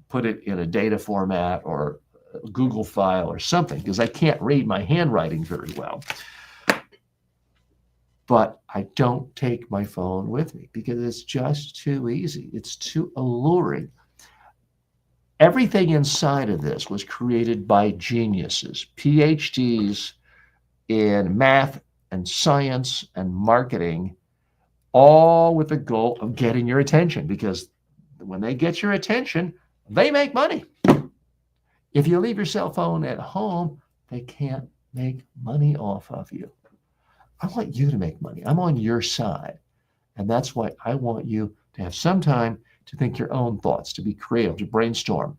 put it in a data format or a Google file or something, because I can't read my handwriting very well. But I don't take my phone with me because it's just too easy. It's too alluring. Everything inside of this was created by geniuses, PhDs in math and science and marketing, all with the goal of getting your attention, because when they get your attention, they make money. If you leave your cell phone at home, they can't make money off of you. I want you to make money. I'm on your side. And that's why I want you to have some time to think your own thoughts, to be creative, to brainstorm.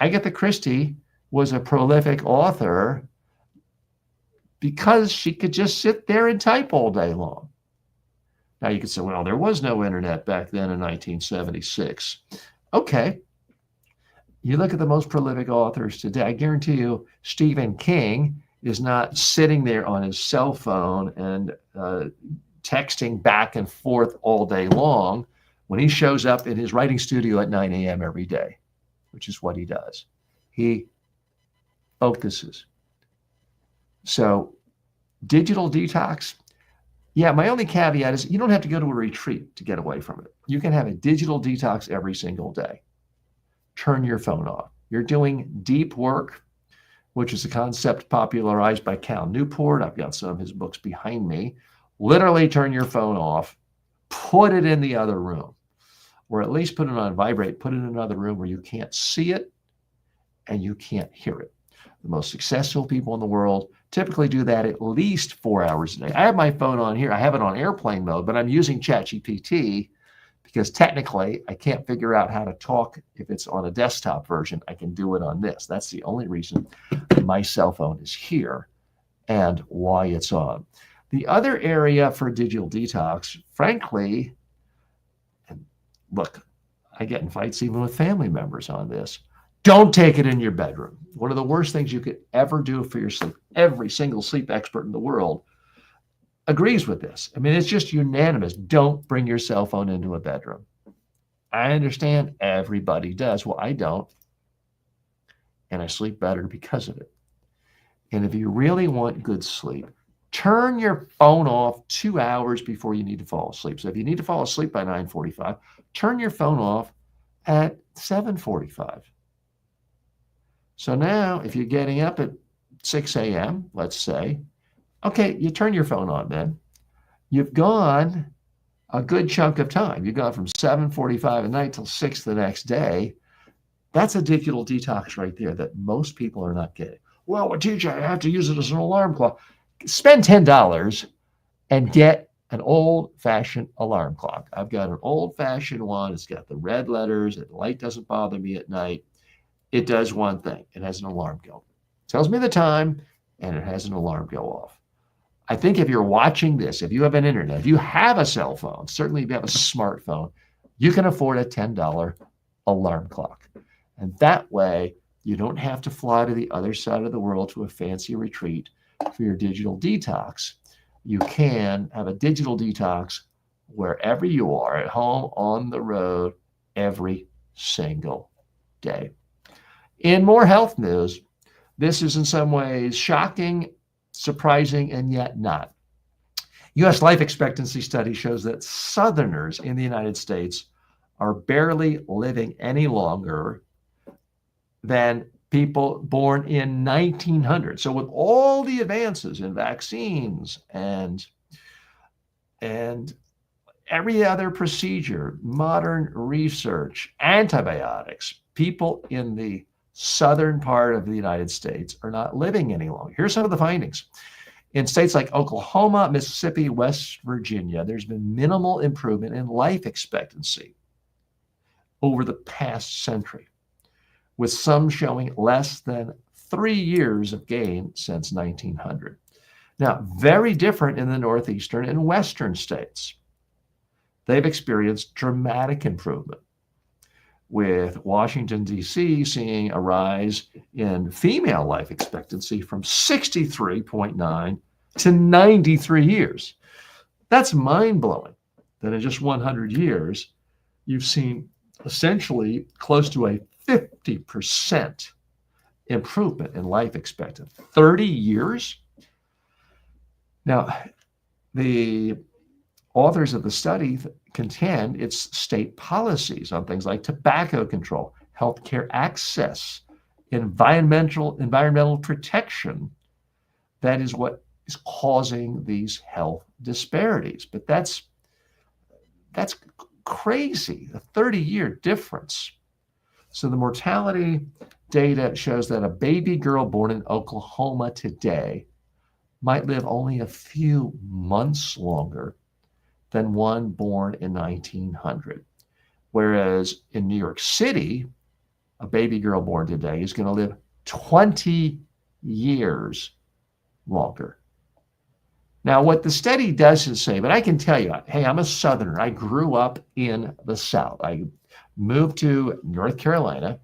Agatha Christie was a prolific author because she could just sit there and type all day long. Now you could say, well, there was no internet back then in 1976. Okay. You look at the most prolific authors today, I guarantee you Stephen King is not sitting there on his cell phone and texting back and forth all day long when he shows up in his writing studio at 9 a.m. every day, which is what he does. He focuses. So digital detox, yeah, my only caveat is you don't have to go to a retreat to get away from it. You can have a digital detox every single day. Turn your phone off. You're doing deep work, which is a concept popularized by Cal Newport. I've got some of his books behind me. Literally turn your phone off, put it in the other room, or at least put it on vibrate, put it in another room where you can't see it and you can't hear it. The most successful people in the world typically do that at least 4 hours a day. I have my phone on here. I have it on airplane mode, but I'm using ChatGPT because technically I can't figure out how to talk if it's on a desktop version. I can do it on this. That's the only reason my cell phone is here and why it's on. The other area for digital detox, frankly, and look, I get in fights even with family members on this. Don't take it in your bedroom. One of the worst things you could ever do for your sleep. Every single sleep expert in the world agrees with this. I mean, it's just unanimous. Don't bring your cell phone into a bedroom. I understand everybody does. Well, I don't. And I sleep better because of it. And if you really want good sleep, turn your phone off 2 hours before you need to fall asleep. So if you need to fall asleep by 9:45, turn your phone off at 7:45. So now if you're getting up at 6 a.m., let's say, okay, you turn your phone on then. You've gone a good chunk of time. You've gone from 7:45 at night till 6 the next day. That's a digital detox right there that most people are not getting. Well, TJ, I have to use it as an alarm clock. Spend $10 and get an old-fashioned alarm clock. I've got an old-fashioned one. It's got the red letters. The light doesn't bother me at night. It does one thing. It has an alarm go. It tells me the time, and it has an alarm go off. I think if you're watching this, if you have an internet, if you have a cell phone, certainly if you have a smartphone, you can afford a $10 alarm clock. And that way, you don't have to fly to the other side of the world to a fancy retreat for your digital detox. You can have a digital detox wherever you are, at home, on the road, every single day. In more health news, this is in some ways shocking, surprising, and yet not. U.S. life expectancy study shows that Southerners in the United States are barely living any longer than people born in 1900. So with all the advances in vaccines and every other procedure, modern research, antibiotics, people in the southern part of the United States are not living any longer. Here's some of the findings. In states like Oklahoma, Mississippi, West Virginia, there's been minimal improvement in life expectancy over the past century, with some showing less than 3 years of gain since 1900. Now, very different in the northeastern and western states. They've experienced dramatic improvement, with Washington, D.C. seeing a rise in female life expectancy from 63.9 to 93 years. That's mind-blowing that in just 100 years, you've seen essentially close to a 50% improvement in life expectancy. 30 years? Now, the authors of the study contend it's state policies on things like tobacco control, healthcare access, environmental protection that is what is causing these health disparities. But that's crazy, a 30-year difference. So the mortality data shows that a baby girl born in Oklahoma today might live only a few months longer than one born in 1900. Whereas in New York City, a baby girl born today is going to live 20 years longer. Now, what the study does is say, but I can tell you, hey, I'm a Southerner. I grew up in the South. I moved to North Carolina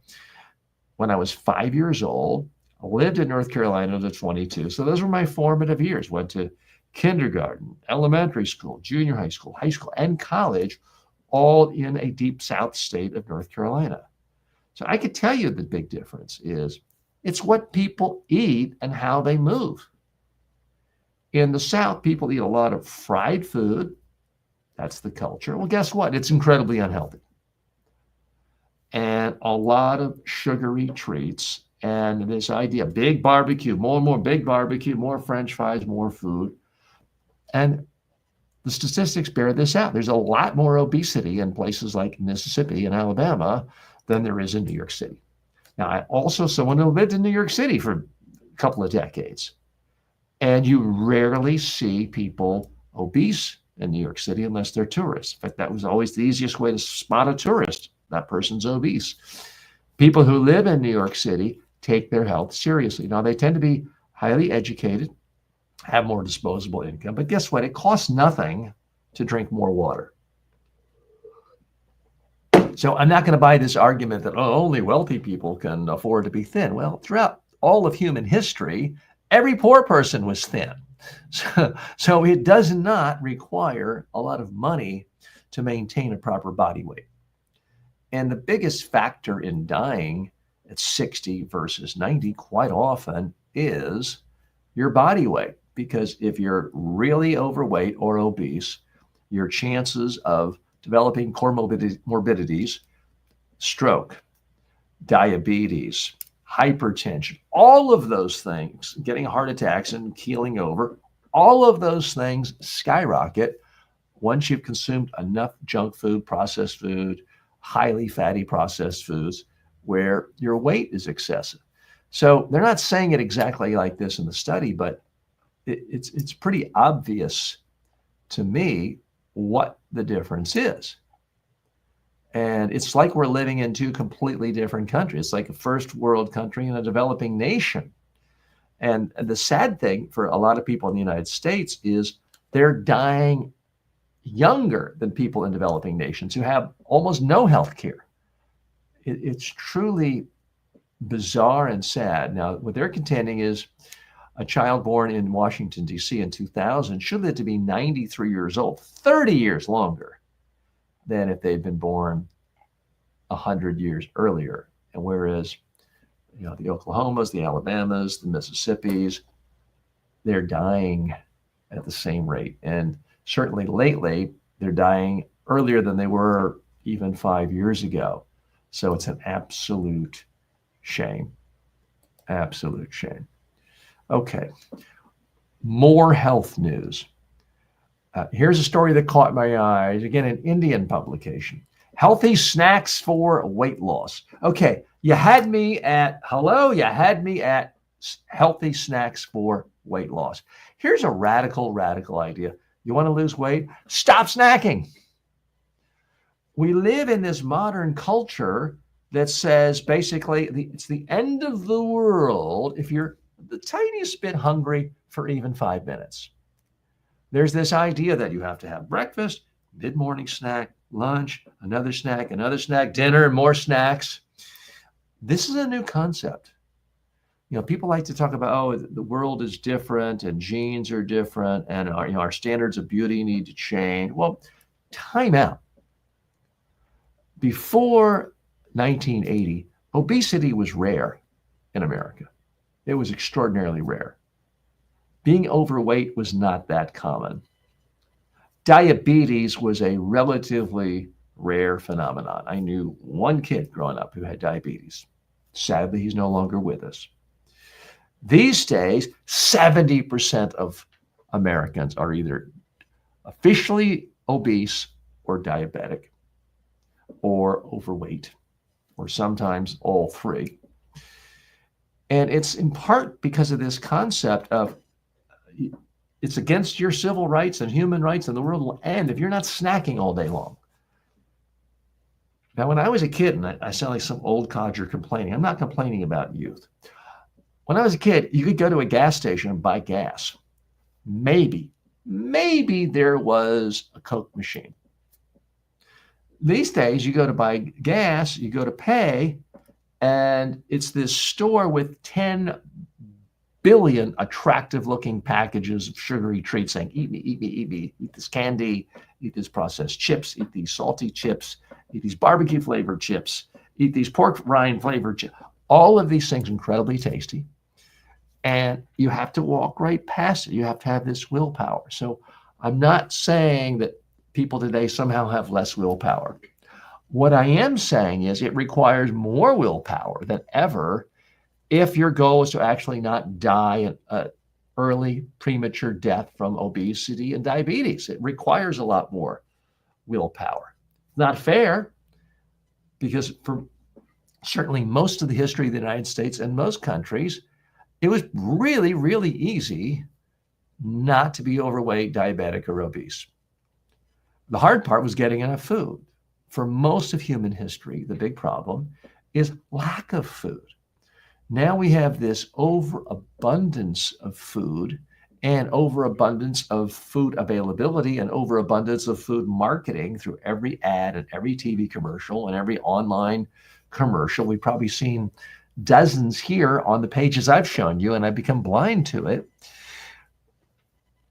when I was 5 years old. I lived in North Carolina to 22. So those were my formative years. Went to kindergarten, elementary school, junior high school, and college, all in a deep South state of North Carolina. So I could tell you the big difference is it's what people eat and how they move. In the South, people eat a lot of fried food. That's the culture. Well, guess what? It's incredibly unhealthy. And a lot of sugary treats. And this idea, big barbecue, more and more big barbecue, more French fries, more food. And the statistics bear this out. There's a lot more obesity in places like Mississippi and Alabama than there is in New York City. Now, I also someone who lived in New York City for a couple of decades. And you rarely see people obese in New York City unless they're tourists. In fact, that was always the easiest way to spot a tourist. That person's obese. People who live in New York City take their health seriously. Now, they tend to be highly educated, have more disposable income, but guess what? It costs nothing to drink more water. So I'm not going to buy this argument that only wealthy people can afford to be thin. Well, throughout all of human history, every poor person was thin. So it does not require a lot of money to maintain a proper body weight. And the biggest factor in dying at 60 versus 90 quite often is your body weight. Because if you're really overweight or obese, your chances of developing comorbidities, stroke, diabetes, hypertension, all of those things, getting heart attacks and keeling over, all of those things skyrocket once you've consumed enough junk food, processed food, highly fatty processed foods where your weight is excessive. So they're not saying it exactly like this in the study, but it's pretty obvious to me what the difference is. And it's like we're living in two completely different countries. It's like a first world country and a developing nation. And the sad thing for a lot of people in the United States is they're dying younger than people in developing nations who have almost no health care. It's truly bizarre and sad. Now, what they're contending is a child born in Washington, D.C. in 2000 should live to be 93 years old, 30 years longer than if they'd been born 100 years earlier. And whereas, the Oklahomas, the Alabamas, the Mississippis, they're dying at the same rate. And certainly lately, they're dying earlier than they were even 5 years ago. So it's an absolute shame. Absolute shame. Okay, more health news. Here's a story that caught my eyes. Again, an Indian publication. Healthy snacks for weight loss. Okay, you had me at healthy snacks for weight loss. Here's a radical idea. You want to lose weight? Stop snacking. We live in this modern culture that says basically it's the end of the world if you're the tiniest bit hungry for even 5 minutes. There's this idea that you have to have breakfast, mid-morning snack, lunch, another snack, dinner, more snacks. This is a new concept. People like to talk about, oh, the world is different and genes are different and our standards of beauty need to change. Well, time out. Before 1980, obesity was rare in America. It was extraordinarily rare. Being overweight was not that common. Diabetes was a relatively rare phenomenon. I knew one kid growing up who had diabetes. Sadly, he's no longer with us. These days, 70% of Americans are either officially obese or diabetic or overweight, or sometimes all three. And it's in part because of this concept of it's against your civil rights and human rights, and the world will end if you're not snacking all day long. Now, when I was a kid, and I sound like some old codger complaining, I'm not complaining about youth. When I was a kid, you could go to a gas station and buy gas. Maybe there was a Coke machine. These days, you go to buy gas, you go to pay, and it's this store with 10 billion attractive-looking packages of sugary treats saying, eat me, eat me, eat me, eat this candy, eat these processed chips, eat these salty chips, eat these barbecue-flavored chips, eat these pork rind-flavored chips. All of these things incredibly tasty. And you have to walk right past it. You have to have this willpower. So I'm not saying that people today somehow have less willpower. What I am saying is it requires more willpower than ever if your goal is to actually not die an early premature death from obesity and diabetes. It requires a lot more willpower. Not fair, because for certainly most of the history of the United States and most countries, it was really, really easy not to be overweight, diabetic, or obese. The hard part was getting enough food. For most of human history, the big problem is lack of food. Now we have this overabundance of food and overabundance of food availability and overabundance of food marketing through every ad and every TV commercial and every online commercial. We've probably seen dozens here on the pages I've shown you, and I've become blind to it.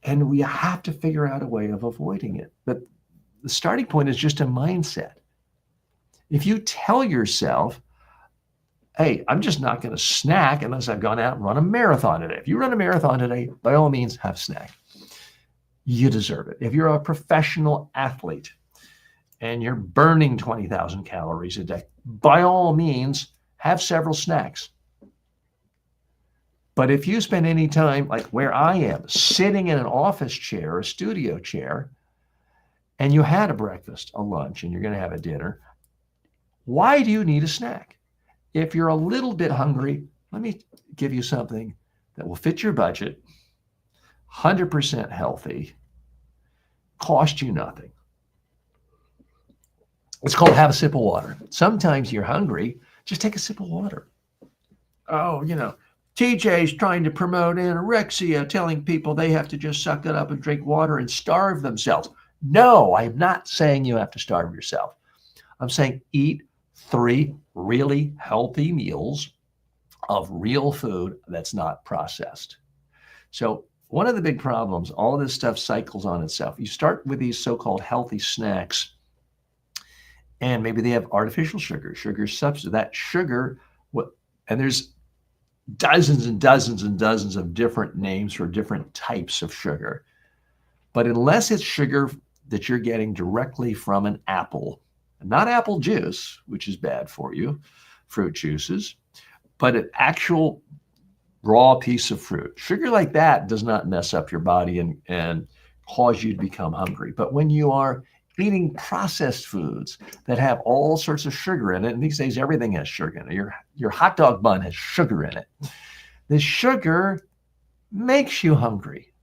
And we have to figure out a way of avoiding it. But the starting point is just a mindset. If you tell yourself, hey, I'm just not going to snack unless I've gone out and run a marathon today. If you run a marathon today, by all means, have a snack. You deserve it. If you're a professional athlete and you're burning 20,000 calories a day, by all means, have several snacks. But if you spend any time, like where I am, sitting in an office chair, a studio chair, and you had a breakfast, a lunch, and you're going to have a dinner, why do you need a snack? If you're a little bit hungry, let me give you something that will fit your budget, 100% healthy, cost you nothing. It's called have a sip of water. Sometimes you're hungry, just take a sip of water. Oh, TJ's trying to promote anorexia, telling people they have to just suck it up and drink water and starve themselves. No, I'm not saying you have to starve yourself. I'm saying eat 3 really healthy meals of real food that's not processed. So one of the big problems, all of this stuff cycles on itself. You start with these so-called healthy snacks, and maybe they have artificial sugar substitute. That sugar, and there's dozens and dozens and dozens of different names for different types of sugar. But unless it's sugar that you're getting directly from an apple, not apple juice, which is bad for you, fruit juices, but an actual raw piece of fruit. Sugar like that does not mess up your body and cause you to become hungry. But when you are eating processed foods that have all sorts of sugar in it, and these days everything has sugar in it. Your hot dog bun has sugar in it. This sugar makes you hungry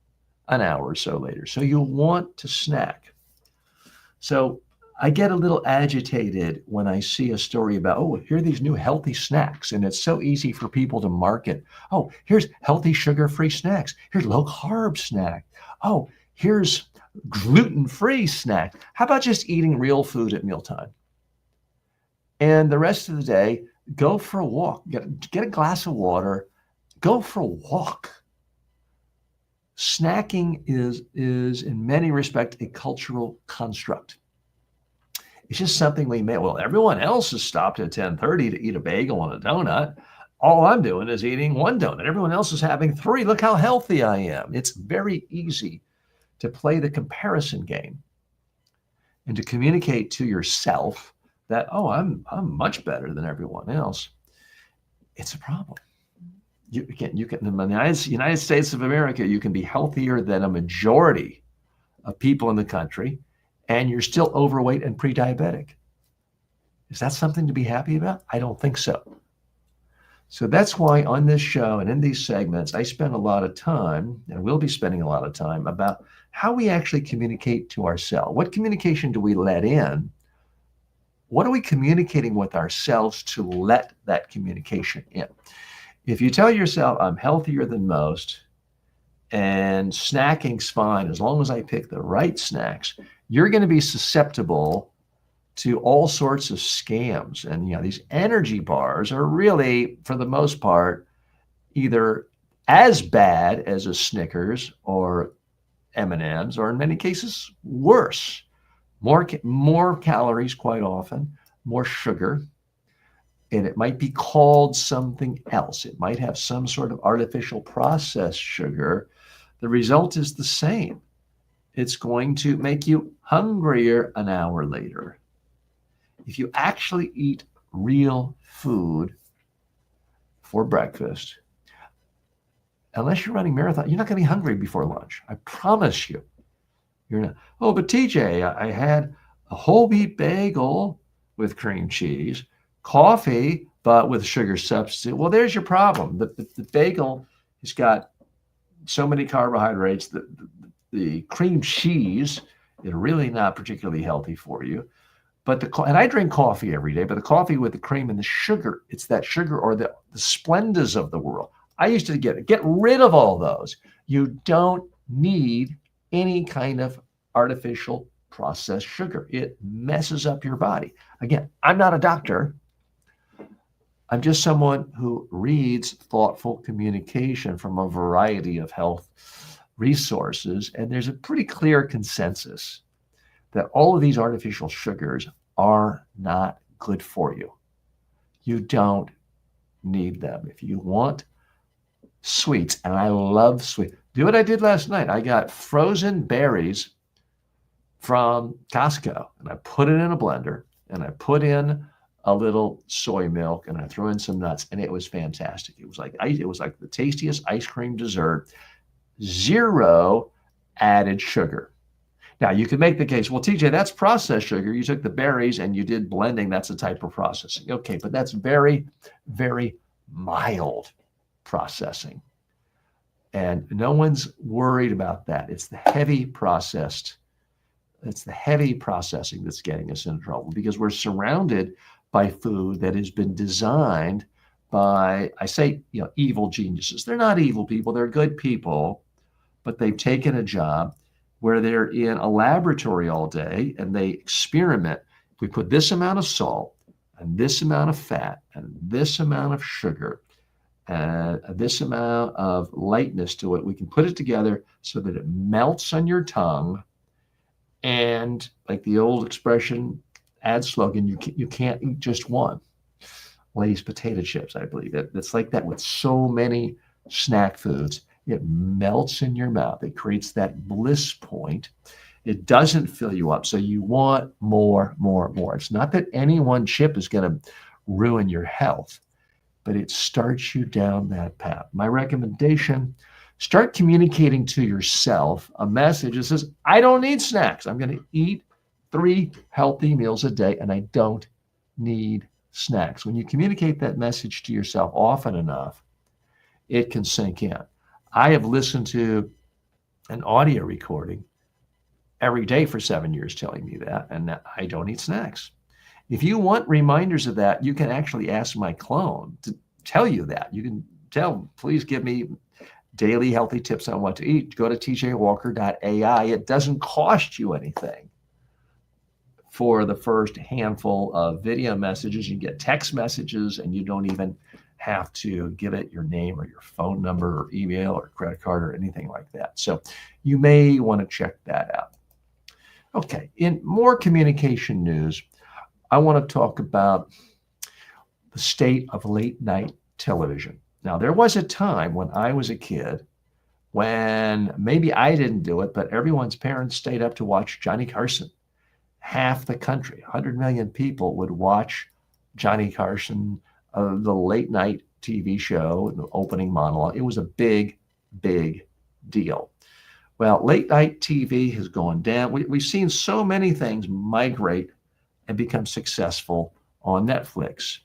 an hour or so later. So you want to snack. So I get a little agitated when I see a story about, oh, here are these new healthy snacks, and it's so easy for people to market. Oh, here's healthy sugar-free snacks. Here's low-carb snack. Oh, here's gluten-free snack. How about just eating real food at mealtime? And the rest of the day, go for a walk. Get a glass of water. Go for a walk. Snacking is in many respects a cultural construct. It's just something we made. Well, everyone else has stopped at 10:30 to eat a bagel and a donut. All I'm doing is eating one donut. Everyone else is having three. Look how healthy I am. It's very easy to play the comparison game and to communicate to yourself that, oh, I'm much better than everyone else. It's a problem. You can in the United States of America, you can be healthier than a majority of people in the country, and you're still overweight and pre-diabetic. Is that something to be happy about? I don't think so. So that's why on this show and in these segments, I spend a lot of time, and we'll be spending a lot of time, about how we actually communicate to ourselves. What communication do we let in? What are we communicating with ourselves to let that communication in? If you tell yourself, I'm healthier than most, and snacking's fine as long as I pick the right snacks, you're going to be susceptible to all sorts of scams. And these energy bars are really, for the most part, either as bad as a Snickers or M&Ms, or in many cases worse. More calories quite often, more sugar, and it might be called something else. It might have some sort of artificial processed sugar. The result is the same. It's going to make you hungrier an hour later. If you actually eat real food for breakfast, unless you're running marathon, you're not going to be hungry before lunch. I promise you. You're not. Oh, but TJ, I had a whole wheat bagel with cream cheese, coffee, but with sugar substitute. Well, there's your problem. The bagel has got so many carbohydrates that the cream cheese is really not particularly healthy for you. But and I drink coffee every day, but the coffee with the cream and the sugar, it's that sugar or the Splendas of the world. I used to get rid of all those. You don't need any kind of artificial processed sugar. It messes up your body. Again, I'm not a doctor. I'm just someone who reads thoughtful communication from a variety of health resources, and there's a pretty clear consensus that all of these artificial sugars are not good for you. You don't need them. If you want sweets, and I love sweet, do what I did last night. I got frozen berries from Costco, and I put it in a blender, and I put in a little soy milk, and I threw in some nuts, and it was fantastic. It was like the tastiest ice cream dessert, 0 added sugar. Now, you could make the case, well, TJ, that's processed sugar. You took the berries and you did blending. That's a type of processing. Okay, but that's very, very mild processing. And no one's worried about that. It's the heavy processing that's getting us into trouble, because we're surrounded by food that has been designed by, I say, evil geniuses. They're not evil people. They're good people, but they've taken a job where they're in a laboratory all day and they experiment. We put this amount of salt and this amount of fat and this amount of sugar and this amount of lightness to it. We can put it together so that it melts on your tongue. And like the old expression, ad slogan, you can't eat just one. Lay's potato chips, I believe. It's like that with so many snack foods. It melts in your mouth. It creates that bliss point. It doesn't fill you up. So you want more. It's not that any one chip is going to ruin your health, but it starts you down that path. My recommendation, start communicating to yourself a message that says, I don't need snacks. I'm going to eat 3 healthy meals a day, and I don't need snacks. When you communicate that message to yourself often enough, it can sink in. I have listened to an audio recording every day for 7 years telling me that, and that I don't eat snacks. If you want reminders of that, you can actually ask my clone to tell you that. You can tell, please give me daily healthy tips on what to eat. Go to tjwalker.ai. It doesn't cost you anything for the first handful of video messages. You get text messages, and you don't even have to give it your name or your phone number or email or credit card or anything like that. So you may want to check that out. Okay, in more communication news, I want to talk about the state of late night television. Now, there was a time when I was a kid when maybe I didn't do it, but everyone's parents stayed up to watch Johnny Carson. Half the country, 100 million people, would watch Johnny Carson, the late night TV show, the opening monologue. It was a big, big deal. Well, late night TV has gone down. We've seen so many things migrate and become successful on Netflix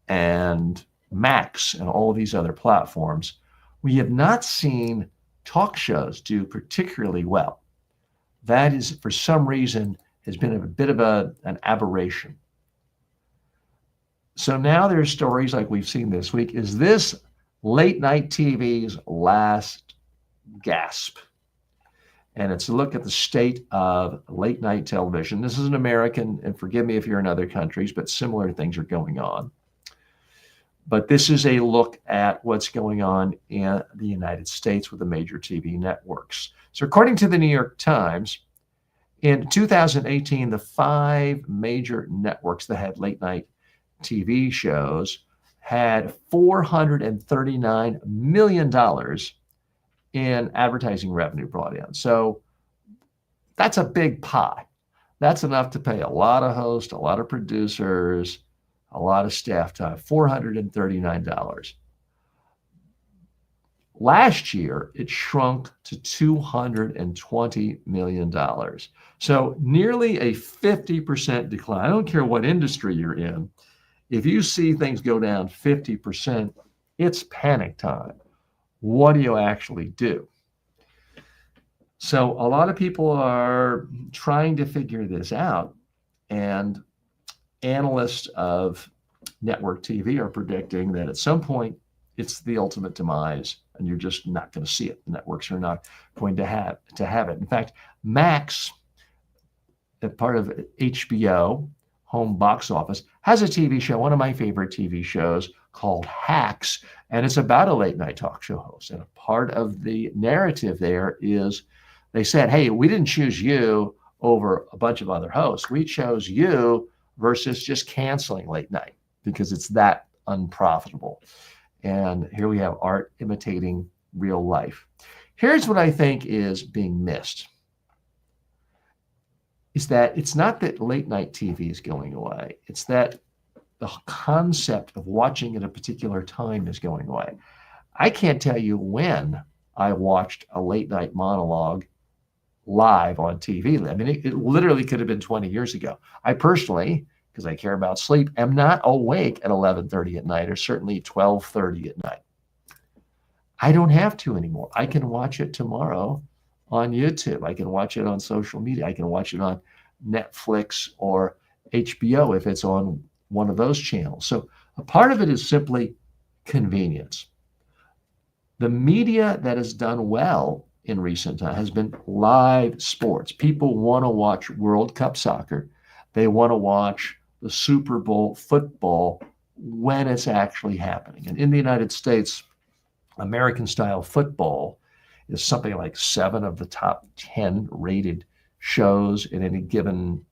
and Max and all of these other platforms. We have not seen talk shows do particularly well. That is, for some reason, has been a bit of an aberration. So now there's stories like we've seen this week. Is this late night TV's last gasp? And it's a look at the state of late night television. This is an American, and forgive me if you're in other countries, but similar things are going on. But this is a look at what's going on in the United States with the major TV networks. So according to the New York Times, in 2018, the 5 major networks that had late night TV shows had $439 million in advertising revenue brought in. So that's a big pie. That's enough to pay a lot of hosts, a lot of producers, a lot of staff time, $439. Last year, it shrunk to $220 million. So nearly a 50% decline. I don't care what industry you're in. If you see things go down 50%, it's panic time. What do you actually do? So a lot of people are trying to figure this out, and analysts of network TV are predicting that at some point it's the ultimate demise, and you're just not going to see it. The networks are not going to have it. In fact, Max, a part of HBO home box office, has a TV show, one of my favorite TV shows, called Hacks, and it's about a late night talk show host. And a part of the narrative there is they said, hey, we didn't choose you over a bunch of other hosts. We chose you versus just canceling late night because it's that unprofitable. And here we have art imitating real life. Here's what I think is being missed. Is that it's not that late night TV is going away. It's that the concept of watching at a particular time is going away. I can't tell you when I watched a late night monologue live on TV. I mean, it literally could have been 20 years ago. I personally, because I care about sleep, am not awake at 11:30 at night, or certainly 12:30 at night. I don't have to anymore. I can watch it tomorrow on YouTube. I can watch it on social media. I can watch it on Netflix or HBO if it's on one of those channels. So a part of it is simply convenience. The media that has done well in recent time has been live sports. People want to watch World Cup soccer. They want to watch the Super Bowl football when it's actually happening. And in the United States, American-style football is something like 7 of the top 10 rated shows in any given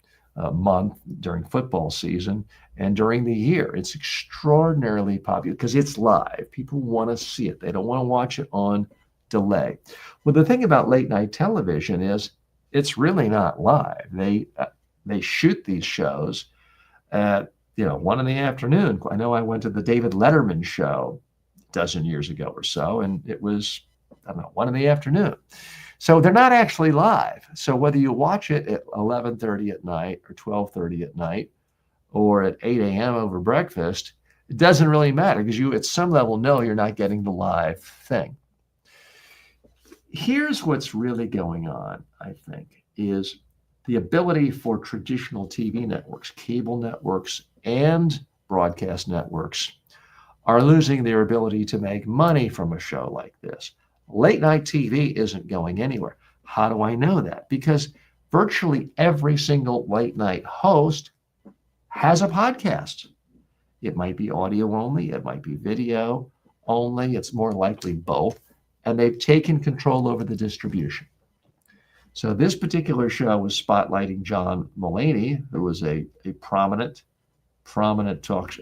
month during football season and during the year. It's extraordinarily popular because it's live. People want to see it. They don't want to watch it on delay. Well, the thing about late night television is it's really not live. They shoot these shows at 1 in the afternoon. I know I went to the David Letterman show a dozen years ago or so, and it was 1 in the afternoon. So they're not actually live. So whether you watch it at 11:30 at night or 12:30 at night or at 8 a.m. over breakfast, it doesn't really matter because you at some level know you're not getting the live thing. Here's what's really going on, I think, is The ability for traditional TV networks, cable networks, and broadcast networks are losing their ability to make money from a show like this. Late night TV isn't going anywhere. How do I know that? Because virtually every single late night host has a podcast. It might be audio only, it might be video only, it's more likely both, and they've taken control over the distribution. So this particular show was spotlighting John Mulaney, who was a prominent talk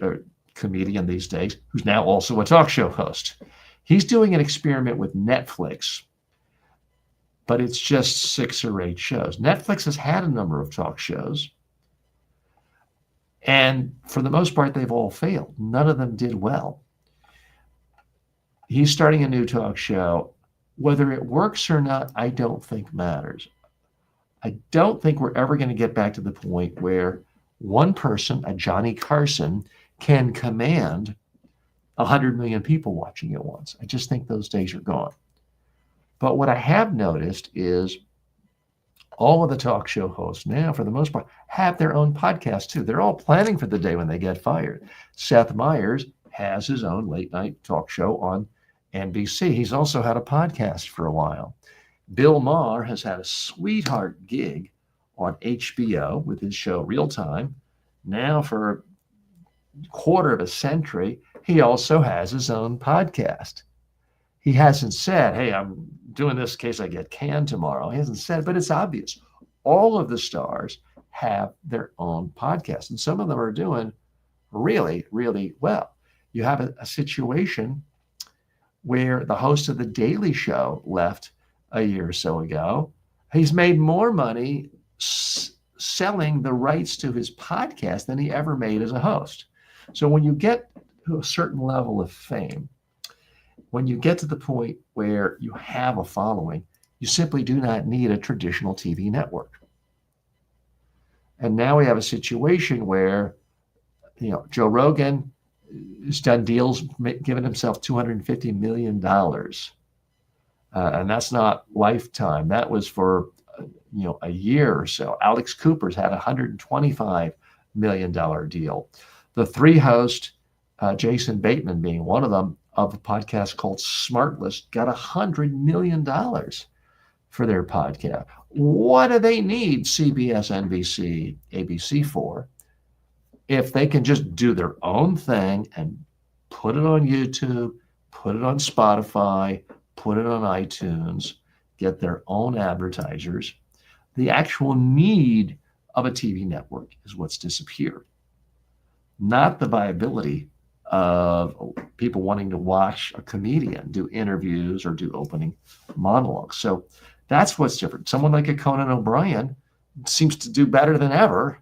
comedian these days, who's now also a talk show host. He's doing an experiment with Netflix, but it's just 6 or 8 shows. Netflix has had a number of talk shows, and for the most part, they've all failed. None of them did well. He's starting a new talk show. Whether it works or not, I don't think matters. I don't think we're ever going to get back to the point where one person, a Johnny Carson, can command 100 million people watching at once. I just think those days are gone. But what I have noticed is all of the talk show hosts now, for the most part, have their own podcast too. They're all planning for the day when they get fired. Seth Meyers has his own late night talk show on NBC. He's also had a podcast for a while. Bill Maher has had a sweetheart gig on HBO with his show Real Time. Now for a quarter of a century, he also has his own podcast. He hasn't said, hey, I'm doing this in case I get canned tomorrow. He hasn't said, but it's obvious. All of the stars have their own podcast, and some of them are doing really, really well. You have a situation where the host of The Daily Show left a year or so ago. He's made more money selling the rights to his podcast than he ever made as a host. So when you get to a certain level of fame, when you get to the point where you have a following, you simply do not need a traditional TV network. And now we have a situation where, Joe Rogan has done deals, giving himself $250 million. And that's not lifetime. That was for, a year or so. Alex Cooper's had a $125 million deal. The 3 hosts, Jason Bateman being one of them, of a podcast called Smartless, got $100 million for their podcast. What do they need CBS, NBC, ABC for if they can just do their own thing and put it on YouTube, put it on Spotify, put it on iTunes, get their own advertisers? The actual need of a TV network is what's disappeared, not the viability of people wanting to watch a comedian do interviews or do opening monologues. So that's what's different. Someone like a Conan O'Brien seems to do better than ever.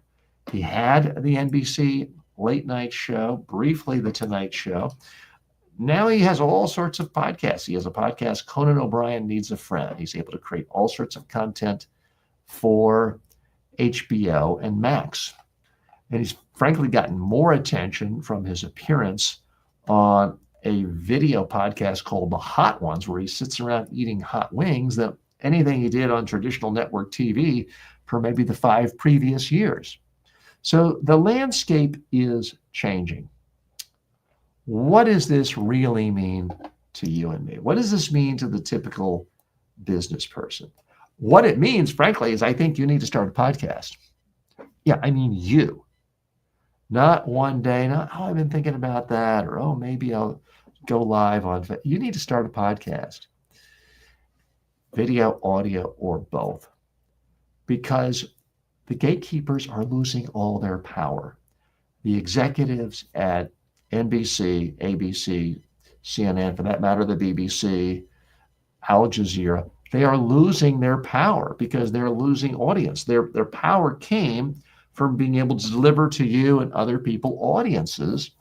He had the NBC late night show, briefly the Tonight Show. Now he has all sorts of podcasts. He has a podcast, Conan O'Brien Needs a Friend. He's able to create all sorts of content for HBO and Max. And he's frankly gotten more attention from his appearance on a video podcast called The Hot Ones, where he sits around eating hot wings, than anything he did on traditional network TV for maybe the 5 previous years. So the landscape is changing. What does this really mean to you and me? What does this mean to the typical business person? What it means, frankly, is I think you need to start a podcast. Yeah, I mean you. Not one day, I've been thinking about that, or maybe I'll go live on. You need to start a podcast. Video, audio, or both. Because the gatekeepers are losing all their power. The executives at NBC, ABC, CNN, for that matter, the BBC, Al Jazeera, they are losing their power because they're losing audience. Their power came from being able to deliver to you and other people audiences.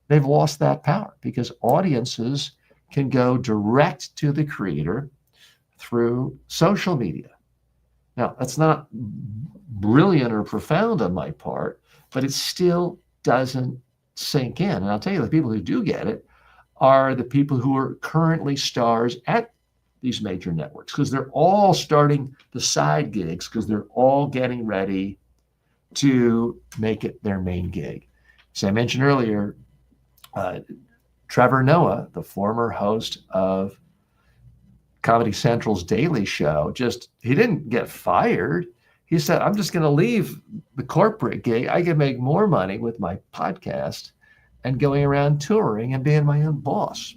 They've lost that power because audiences can go direct to the creator through social media. Now, that's not brilliant or profound on my part, but it still doesn't sink in. And I'll tell you, the people who do get it are the people who are currently stars at these major networks, because they're all starting the side gigs, because they're all getting ready to make it their main gig. So I mentioned earlier, Trevor Noah, the former host of Comedy Central's Daily Show, he didn't get fired. He said, I'm just going to leave the corporate gig. I can make more money with my podcast and going around touring and being my own boss.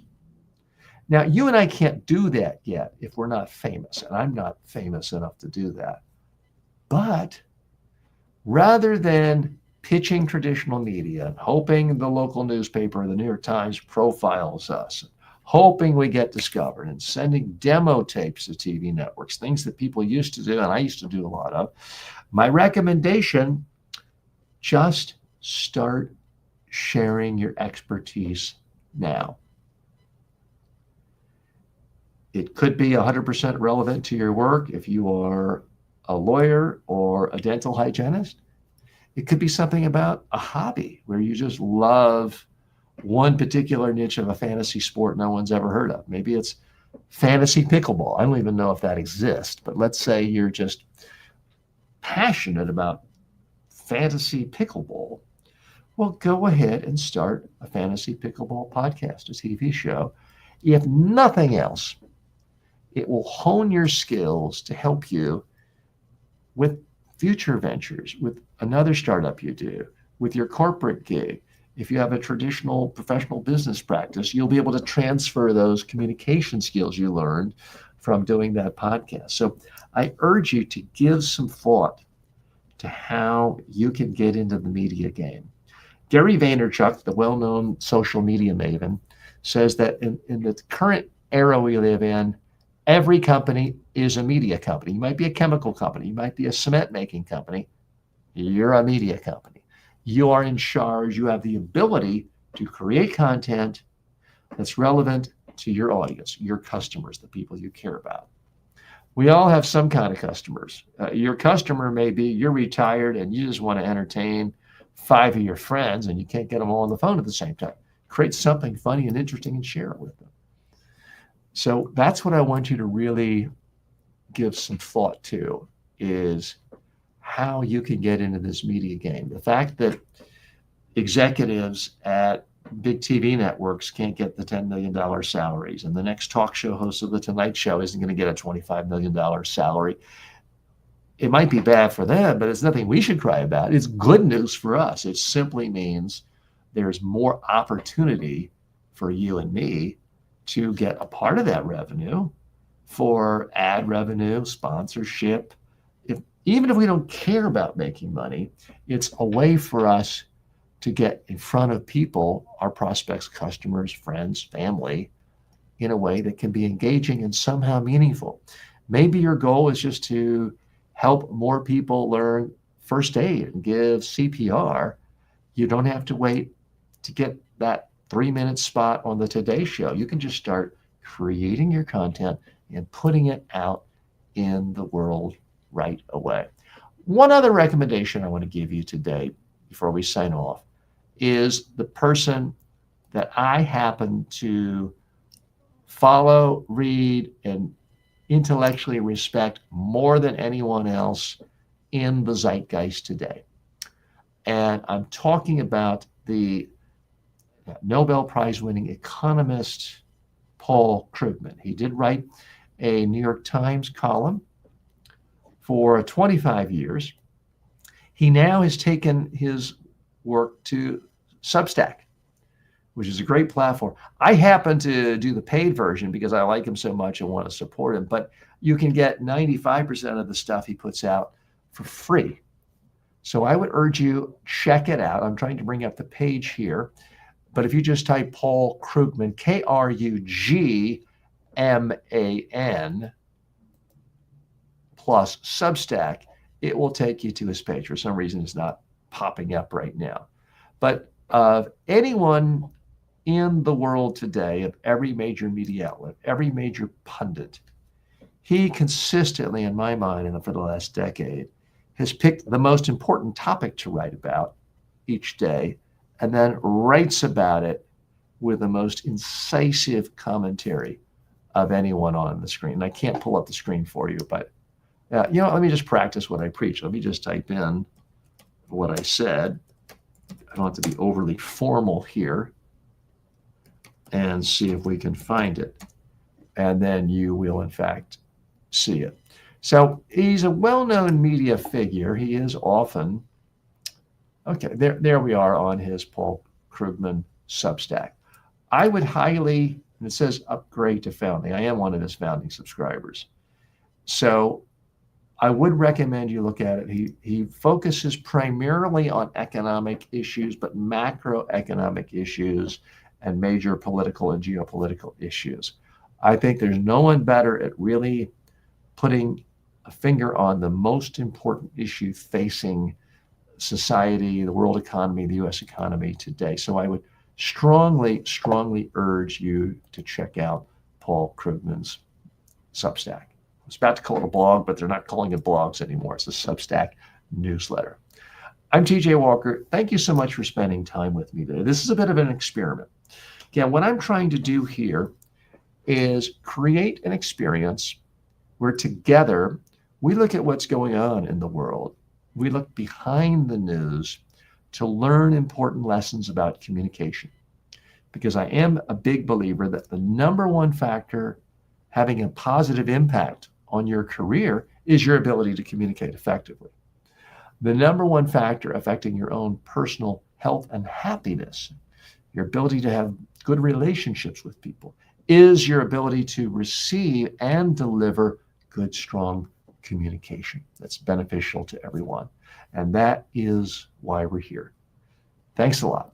Now, you and I can't do that yet if we're not famous, and I'm not famous enough to do that. But rather than pitching traditional media, hoping the local newspaper, the New York Times, profiles us, hoping we get discovered, and sending demo tapes to TV networks, things that people used to do, and I used to do a lot of, my recommendation, just start sharing your expertise now. It could be 100% relevant to your work if you are a lawyer or a dental hygienist. It could be something about a hobby where you just love one particular niche of a fantasy sport no one's ever heard of. Maybe it's fantasy pickleball. I don't even know if that exists, but let's say you're just passionate about fantasy pickleball. Well, go ahead and start a fantasy pickleball podcast, a TV show. If nothing else, it will hone your skills to help you with future ventures, with another startup you do, with your corporate gig. If you have a traditional professional business practice, you'll be able to transfer those communication skills you learned from doing that podcast. So I urge you to give some thought to how you can get into the media game. Gary Vaynerchuk, the well-known social media maven, says that in the current era we live in, every company is a media company. You might be a chemical company. You might be a cement making company. You're a media company. You are in charge. You have the ability to create content that's relevant to your audience, your customers, the people you care about. We all have some kind of customers. Your customer may be you're retired and you just want to entertain 5 of your friends and you can't get them all on the phone at the same time. Create something funny and interesting and share it with them. So that's what I want you to really give some thought to, is how you can get into this media game. The fact that executives at big TV networks can't get the $10 million salaries, and the next talk show host of The Tonight Show isn't going to get a $25 million salary. It might be bad for them, but it's nothing we should cry about. It's good news for us. It simply means there's more opportunity for you and me to get a part of that revenue for ad revenue, sponsorship. Even if we don't care about making money, it's a way for us to get in front of people, our prospects, customers, friends, family, in a way that can be engaging and somehow meaningful. Maybe your goal is just to help more people learn first aid and give CPR. You don't have to wait to get that 3-minute spot on the Today Show. You can just start creating your content and putting it out in the world right away. One other recommendation I want to give you today before we sign off is the person that I happen to follow, read, and intellectually respect more than anyone else in the zeitgeist today. And I'm talking about the Nobel Prize winning economist Paul Krugman. He did write a New York Times column for 25 years. He now has taken his work to Substack, which is a great platform. I happen to do the paid version because I like him so much and want to support him, but you can get 95% of the stuff he puts out for free. So I would urge you, check it out. I'm trying to bring up the page here, but if you just type Paul Krugman, Krugman plus Substack, it will take you to his page. For some reason, it's not popping up right now. But anyone in the world today, of every major media outlet, every major pundit, he consistently, in my mind, and for the last decade, has picked the most important topic to write about each day and then writes about it with the most incisive commentary of anyone on the screen. I can't pull up the screen for you, but let me just practice what I preach. Let me just type in what I said. I don't have to be overly formal here, and see if we can find it. And then you will, in fact, see it. So he's a well-known media figure. He is often, okay, there we are on his Paul Krugman Substack. I would highly, and it says upgrade to founding. I am one of his founding subscribers. So I would recommend you look at it. He focuses primarily on economic issues, but macroeconomic issues and major political and geopolitical issues. I think there's no one better at really putting a finger on the most important issue facing society, the world economy, the U.S. economy today. So I would strongly, strongly urge you to check out Paul Krugman's Substack. I was about to call it a blog, but they're not calling it blogs anymore. It's a Substack newsletter. I'm TJ Walker. Thank you so much for spending time with me today. This is a bit of an experiment. Again, what I'm trying to do here is create an experience where together we look at what's going on in the world. We look behind the news to learn important lessons about communication. Because I am a big believer that the number one factor having a positive impact on your career is your ability to communicate effectively. The number one factor affecting your own personal health and happiness, your ability to have good relationships with people, is your ability to receive and deliver good, strong communication that's beneficial to everyone. And that is why we're here. Thanks a lot.